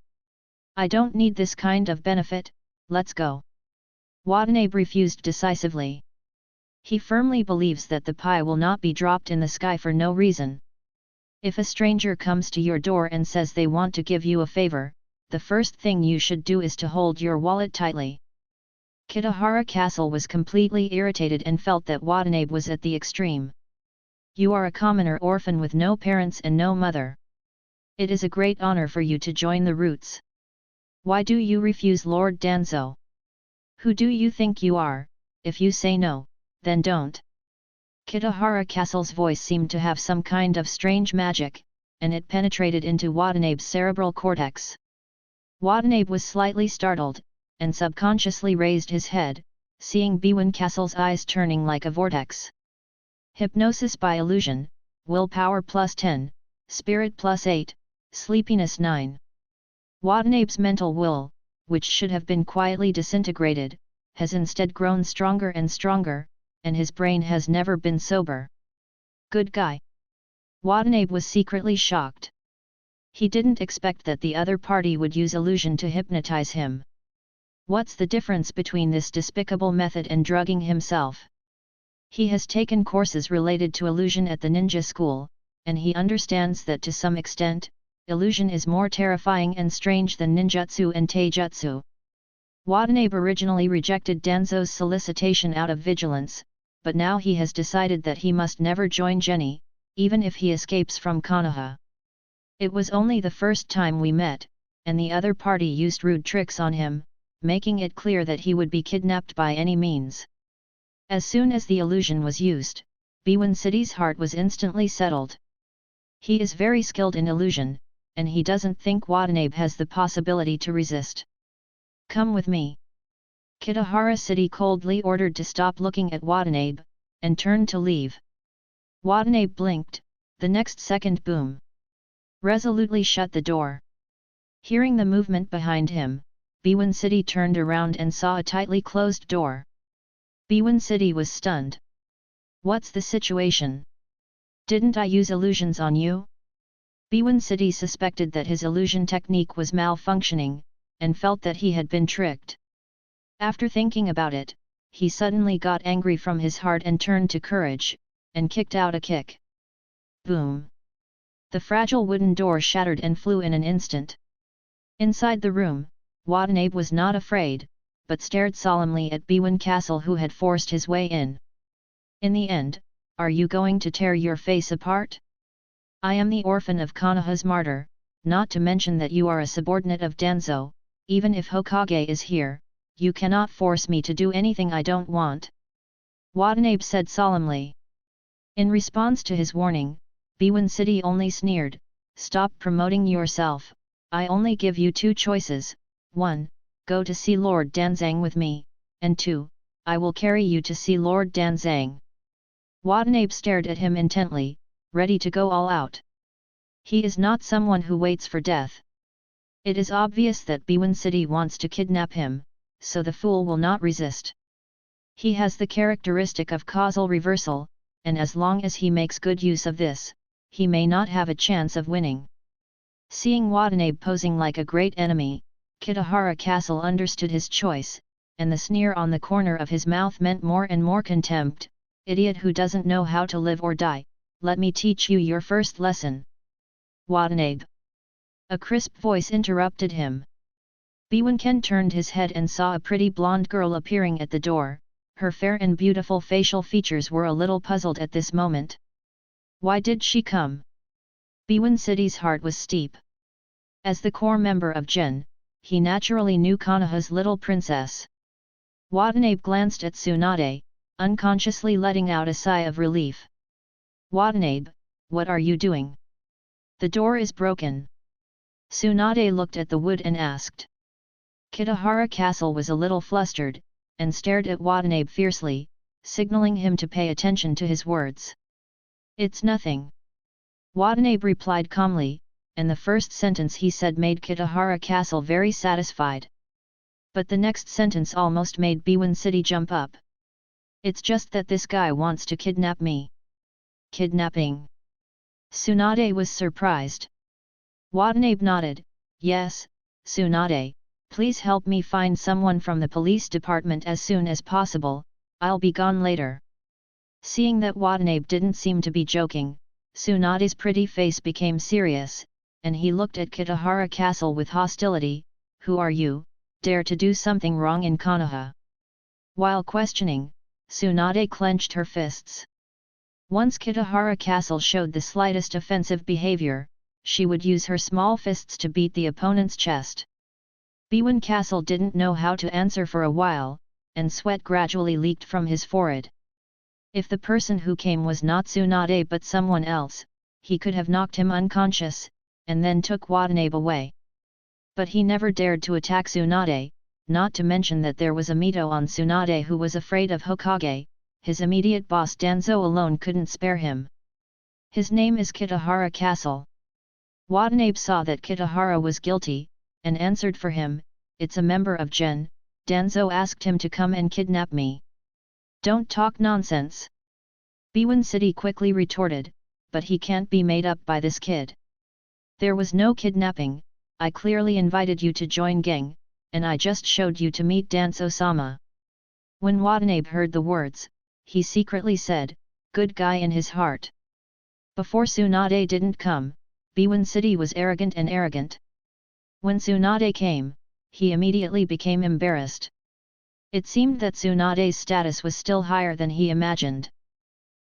S1: "I don't need this kind of benefit, let's go." Watanabe refused decisively. He firmly believes that the pie will not be dropped in the sky for no reason. If a stranger comes to your door and says they want to give you a favor, the first thing you should do is to hold your wallet tightly. Kitahara Castle was completely irritated and felt that Watanabe was at the extreme. "You are a commoner orphan with no parents and no mother. It is a great honor for you to join the Roots. Why do you refuse Lord Danzo? Who do you think you are, if you say no, then don't. Kitahara Castle's voice seemed to have some kind of strange magic, and it penetrated into Watanabe's cerebral cortex. Watanabe was slightly startled, and subconsciously raised his head, seeing Bwin Castle's eyes turning like a vortex. Hypnosis by illusion, willpower plus 10, spirit plus 8, sleepiness 9. Watanabe's mental will, which should have been quietly disintegrated, has instead grown stronger and stronger, and his brain has never been sober. Good guy. Watanabe was secretly shocked. He didn't expect that the other party would use illusion to hypnotize him. What's the difference between this despicable method and drugging himself? He has taken courses related to illusion at the ninja school, and he understands that to some extent, illusion is more terrifying and strange than ninjutsu and taijutsu. Watanabe originally rejected Danzo's solicitation out of vigilance, but now he has decided that he must never join Jenny, even if he escapes from Konoha. It was only the first time we met, and the other party used rude tricks on him, making it clear that he would be kidnapped by any means. As soon as the illusion was used, Bwin City's heart was instantly settled. He is very skilled in illusion, and he doesn't think Watanabe has the possibility to resist. Come with me. Kitahara City coldly ordered to stop looking at Watanabe, and turned to leave. Watanabe blinked, the next second boom. Resolutely shut the door. Hearing the movement behind him, Bwin City turned around and saw a tightly closed door. Bwin City was stunned. What's the situation? Didn't I use illusions on you? Bwin City suspected that his illusion technique was malfunctioning, and felt that he had been tricked. After thinking about it, he suddenly got angry from his heart and turned to courage, and kicked out a kick. Boom! The fragile wooden door shattered and flew in an instant. Inside the room, Watanabe was not afraid, but stared solemnly at Bwin Castle, who had forced his way in. In the end, are you going to tear your face apart? I am the orphan of Konoha's martyr, not to mention that you are a subordinate of Danzo. Even if Hokage is here, you cannot force me to do anything I don't want. Watanabe said solemnly. In response to his warning, Bwin City only sneered, stop promoting yourself, I only give you two choices, 1, go to see Lord Danzang with me, and 2, I will carry you to see Lord Danzang. Watanabe stared at him intently, ready to go all out. He is not someone who waits for death. It is obvious that Bwin City wants to kidnap him, so the fool will not resist. He has the characteristic of causal reversal, and as long as he makes good use of this, he may not have a chance of winning. Seeing Watanabe posing like a great enemy, Kitahara Castle understood his choice, and the sneer on the corner of his mouth meant more and more contempt. Idiot who doesn't know how to live or die, let me teach you your first lesson. Watanabe. A crisp voice interrupted him. Bwin Ken turned his head and saw a pretty blonde girl appearing at the door. Her fair and beautiful facial features were a little puzzled at this moment. Why did she come? Bwin City's heart was steep. As the core member of Gen, he naturally knew Konoha's little princess. Watanabe glanced at Tsunade, unconsciously letting out a sigh of relief. Watanabe, what are you doing? The door is broken. Tsunade looked at the wood and asked. Kitahara Castle was a little flustered, and stared at Watanabe fiercely, signaling him to pay attention to his words. It's nothing. Watanabe replied calmly, and the first sentence he said made Kitahara Castle very satisfied. But the next sentence almost made Bwin City jump up. It's just that this guy wants to kidnap me. Kidnapping? Tsunade was surprised. Watanabe nodded, yes, Tsunade, please help me find someone from the police department as soon as possible, I'll be gone later. Seeing that Watanabe didn't seem to be joking, Tsunade's pretty face became serious, and he looked at Kitahara Castle with hostility. Who are you, dare to do something wrong in Konoha? While questioning, Tsunade clenched her fists. Once Kitahara Castle showed the slightest offensive behavior, she would use her small fists to beat the opponent's chest. Bwin Castle didn't know how to answer for a while, and sweat gradually leaked from his forehead. If the person who came was not Tsunade but someone else, he could have knocked him unconscious, and then took Watanabe away. But he never dared to attack Tsunade, not to mention that there was a Mito on Tsunade who was afraid of Hokage. His immediate boss Danzo alone couldn't spare him. His name is Kitahara Castle. Watanabe saw that Kitahara was guilty, and answered for him, "It's a member of Gen." Danzo asked him to come and kidnap me. "Don't talk nonsense," Biwan City quickly retorted, "but he can't be made up by this kid. There was no kidnapping, I clearly invited you to join gang, and I just showed you to meet Danzo-sama." When Watanabe heard the words, he secretly said, "Good guy," in his heart. Before Tsunade didn't come, Biwan City was arrogant. When Tsunade came, he immediately became embarrassed. It seemed that Tsunade's status was still higher than he imagined.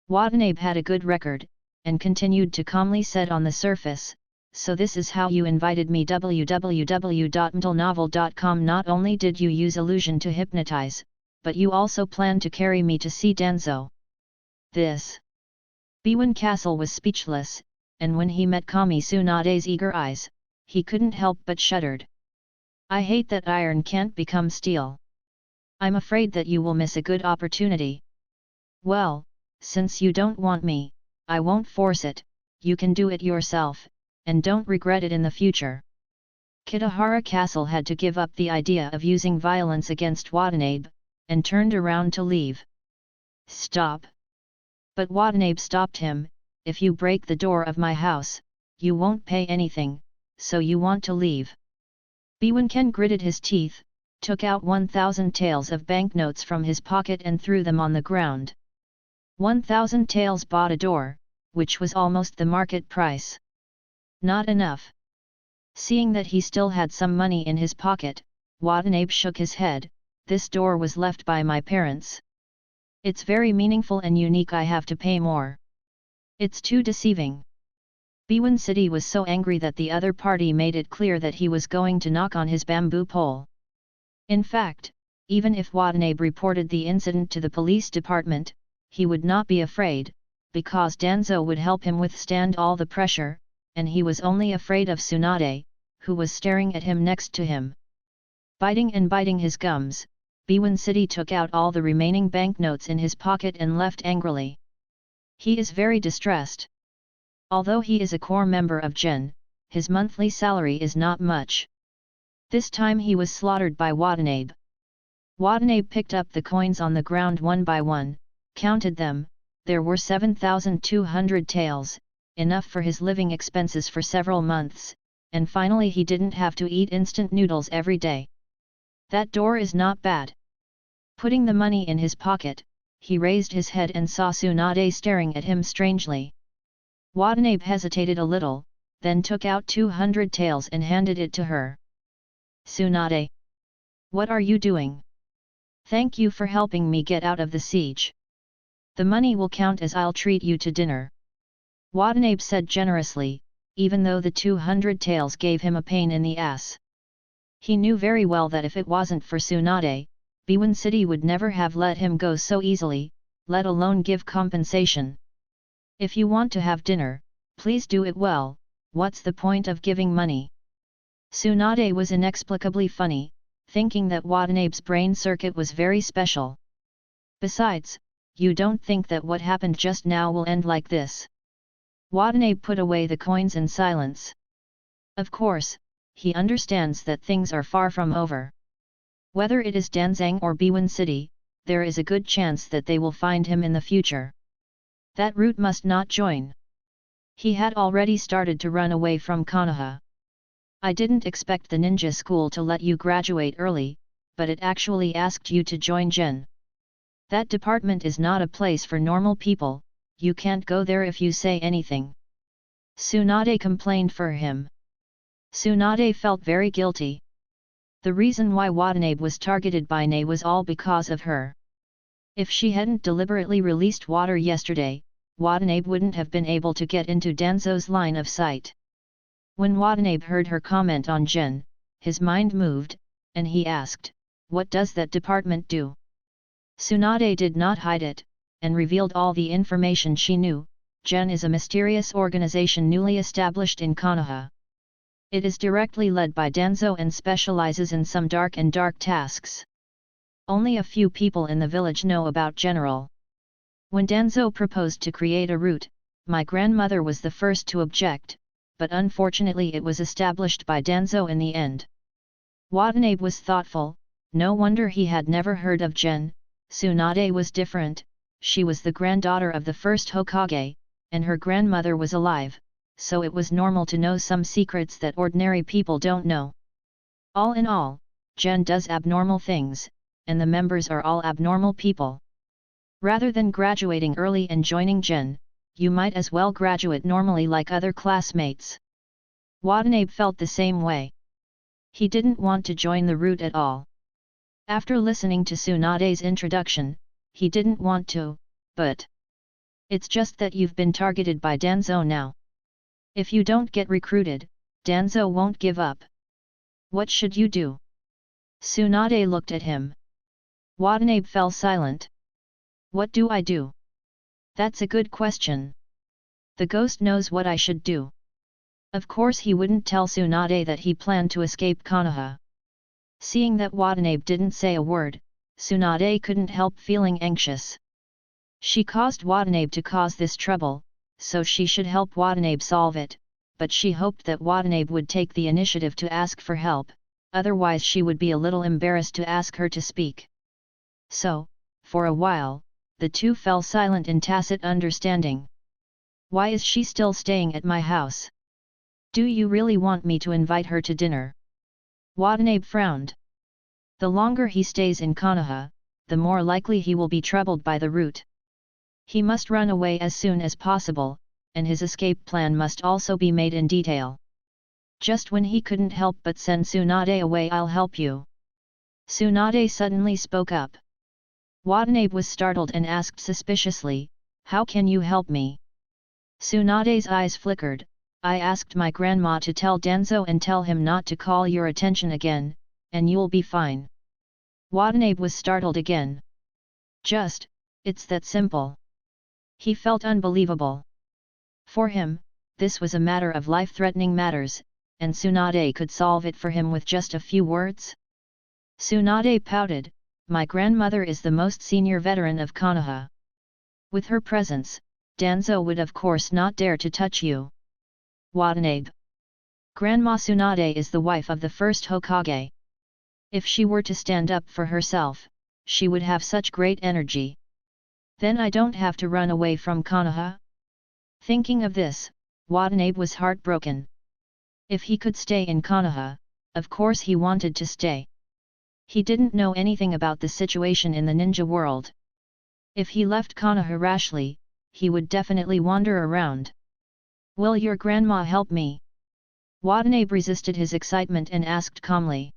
S1: Watanabe had a good record, and continued to calmly said on the surface, "So this is how you invited me." www.mtlnovel.com. Not only did you use illusion to hypnotize, but you also planned to carry me to see Danzo. This. Biwan Castle was speechless, and when he met Kami Tsunade's eager eyes, he couldn't help but shuddered. "I hate that iron can't become steel. I'm afraid that you will miss a good opportunity." "Well, since you don't want me, I won't force it, you can do it yourself, and don't regret it in the future." Kitahara Castle had to give up the idea of using violence against Watanabe, and turned around to leave. "Stop!" But Watanabe stopped him. "If you break the door of my house, you won't pay anything, so you want to leave." Biwan Ken gritted his teeth, took out 1,000 taels of banknotes from his pocket and threw them on the ground. 1,000 taels bought a door, which was almost the market price. Not enough. Seeing that he still had some money in his pocket, Watanabe shook his head. "This door was left by my parents. It's very meaningful and unique, I have to pay more. It's too deceiving." Biwan City was so angry that the other party made it clear that he was going to knock on his bamboo pole. In fact, even if Watanabe reported the incident to the police department, he would not be afraid, because Danzo would help him withstand all the pressure, and he was only afraid of Tsunade, who was staring at him next to him. Biting his gums, Biwan City took out all the remaining banknotes in his pocket and left angrily. He is very distressed. Although he is a core member of Gen, his monthly salary is not much. This time he was slaughtered by Watanabe. Watanabe picked up the coins on the ground one by one, counted them. There were 7,200 taels, enough for his living expenses for several months, and finally he didn't have to eat instant noodles every day. "That door is not bad." Putting the money in his pocket, he raised his head and saw Tsunade staring at him strangely. Watanabe hesitated a little, then took out 200 taels and handed it to her. "Tsunade, what are you doing? Thank you for helping me get out of the siege. The money will count as I'll treat you to dinner," Watanabe said generously, even though the 200 taels gave him a pain in the ass. He knew very well that if it wasn't for Tsunade, Biwan City would never have let him go so easily, let alone give compensation. "If you want to have dinner, please do it well, what's the point of giving money?" Tsunade was inexplicably funny, thinking that Watanabe's brain circuit was very special. "Besides, you don't think that what happened just now will end like this?" Watanabe put away the coins in silence. Of course, he understands that things are far from over. Whether it is Danzang or Biwan City, there is a good chance that they will find him in the future. That route must not join. He had already started to run away from Konoha. "I didn't expect the ninja school to let you graduate early, but it actually asked you to join Gen. That department is not a place for normal people, you can't go there if you say anything." Tsunade complained for him. Tsunade felt very guilty. The reason why Watanabe was targeted by Ne was all because of her. If she hadn't deliberately released water yesterday, Watanabe wouldn't have been able to get into Danzo's line of sight. When Watanabe heard her comment on Gen, his mind moved, and he asked, "What does that department do?" Tsunade did not hide it, and revealed all the information she knew. GEN is a mysterious organization newly established in Konoha. It is directly led by Danzo and specializes in some dark tasks. Only a few people in the village know about General. When Danzo proposed to create a route, my grandmother was the first to object, but unfortunately it was established by Danzo in the end. Watanabe was thoughtful. No wonder he had never heard of GEN. Tsunade was different. She was the granddaughter of the first Hokage, and her grandmother was alive, so it was normal to know some secrets that ordinary people don't know. All in all, GEN does abnormal things, and the members are all abnormal people. Rather than graduating early and joining GEN, you might as well graduate normally like other classmates. Watanabe felt the same way. He didn't want to join the route at all. After listening to Tsunade's introduction, he didn't want to, but it's just that you've been targeted by Danzo now. If you don't get recruited, Danzo won't give up. What should you do? Tsunade looked at him. Watanabe fell silent. What do I do? That's a good question. The ghost knows what I should do. Of course he wouldn't tell Tsunade that he planned to escape Konoha. Seeing that Watanabe didn't say a word, Tsunade couldn't help feeling anxious. She caused Watanabe to cause this trouble, so she should help Watanabe solve it, but she hoped that Watanabe would take the initiative to ask for help, otherwise she would be a little embarrassed to ask her to speak. So, for a while, the two fell silent in tacit understanding. Why is she still staying at my house? Do you really want me to invite her to dinner? Watanabe frowned. The longer he stays in Konoha, the more likely he will be troubled by the route. He must run away as soon as possible, and his escape plan must also be made in detail. Just when he couldn't help but send Tsunade away, I'll help you. Tsunade suddenly spoke up. Watanabe was startled and asked suspiciously, how can you help me? Tsunade's eyes flickered. I asked my grandma to tell Danzo and tell him not to call your attention again, and you'll be fine. Watanabe was startled again. It's that simple. He felt unbelievable. For him, this was a matter of life-threatening matters, and Tsunade could solve it for him with just a few words? Tsunade pouted, my grandmother is the most senior veteran of Konoha. With her presence, Danzo would of course not dare to touch you. Watanabe. Grandma Tsunade is the wife of the first Hokage. If she were to stand up for herself, she would have such great energy. Then I don't have to run away from Konoha? Thinking of this, Watanabe was heartbroken. If he could stay in Konoha, of course he wanted to stay. He didn't know anything about the situation in the ninja world. If he left Konoha rashly, he would definitely wander around. Will your grandma help me? Watanabe resisted his excitement and asked calmly.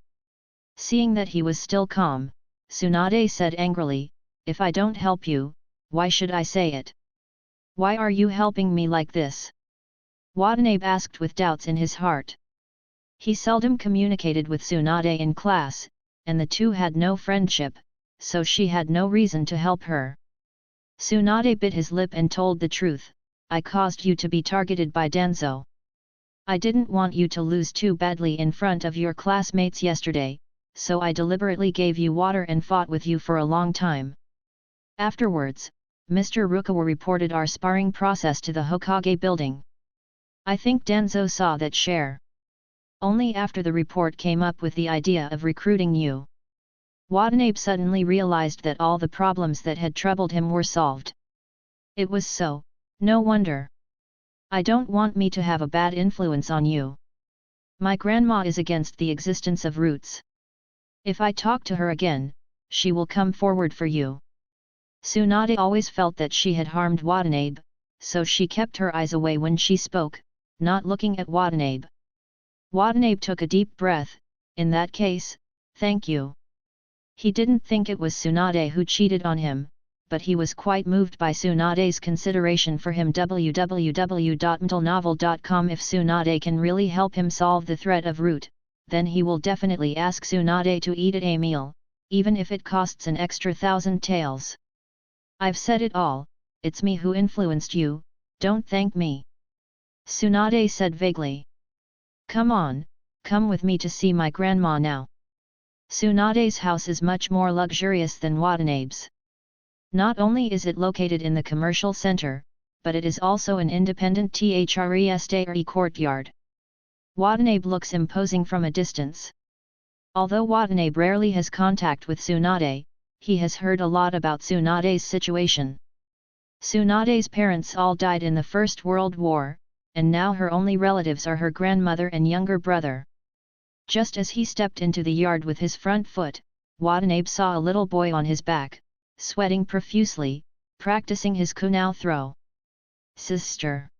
S1: Seeing that he was still calm, Tsunade said angrily, if I don't help you, why should I say it? Why are you helping me like this? Watanabe asked with doubts in his heart. He seldom communicated with Tsunade in class, and the two had no friendship, so she had no reason to help her. Tsunade bit his lip and told the truth, I caused you to be targeted by Danzo. I didn't want you to lose too badly in front of your classmates yesterday, so I deliberately gave you water and fought with you for a long time. Afterwards, Mr. Rukawa reported our sparring process to the Hokage building. I think Danzo saw that share. Only after the report came up with the idea of recruiting you. Watanabe suddenly realized that all the problems that had troubled him were solved. It was so, no wonder. I don't want me to have a bad influence on you. My grandma is against the existence of roots. If I talk to her again, she will come forward for you. Tsunade always felt that she had harmed Watanabe, so she kept her eyes away when she spoke, not looking at Watanabe. Watanabe took a deep breath, in that case, thank you. He didn't think it was Tsunade who cheated on him, but he was quite moved by Tsunade's consideration for him. www.mtlnovel.com. If Tsunade can really help him solve the threat of root, then he will definitely ask Tsunade to eat at a meal, even if it costs an extra 1,000 taels. I've said it all, it's me who influenced you, don't thank me. Tsunade said vaguely. Come on, come with me to see my grandma now. Tsunade's house is much more luxurious than Watanabe's. Not only is it located in the commercial center, but it is also an independent THRESTRE courtyard. Watanabe looks imposing from a distance. Although Watanabe rarely has contact with Tsunade, he has heard a lot about Tsunade's situation. Tsunade's parents all died in the First World War, and now her only relatives are her grandmother and younger brother. Just as he stepped into the yard with his front foot, Watanabe saw a little boy on his back, sweating profusely, practicing his kunao throw. Sister!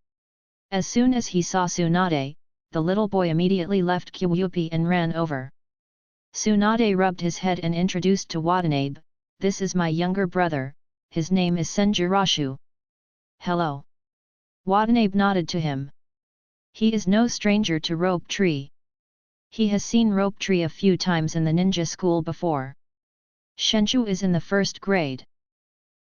S1: As soon as he saw Tsunade, the little boy immediately left Kyuupi and ran over. Tsunade rubbed his head and introduced to Watanabe, this is my younger brother, his name is Senjurashu. Hello. Watanabe nodded to him. He is no stranger to rope tree. He has seen rope tree a few times in the ninja school before. Shenchu is in the first grade.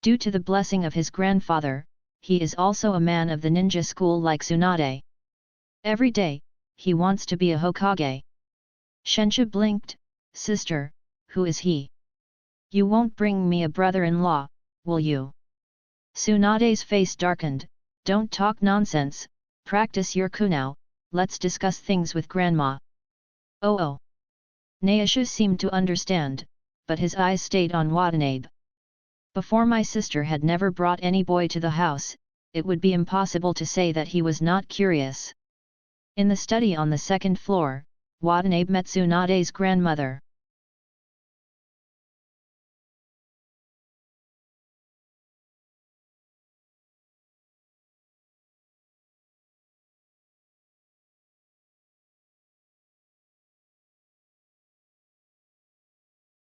S1: Due to the blessing of his grandfather, he is also a man of the ninja school like Tsunade. Every day, he wants to be a Hokage. Shenchu blinked, sister, who is he? You won't bring me a brother-in-law, will you? Tsunade's face darkened, don't talk nonsense, practice your kunao, let's discuss things with grandma. Oh. Naishu seemed to understand, but his eyes stayed on Watanabe. Before my sister had never brought any boy to the house, it would be impossible to say that he was not curious. In the study on the second floor, Watanabe met Tsunade's grandmother.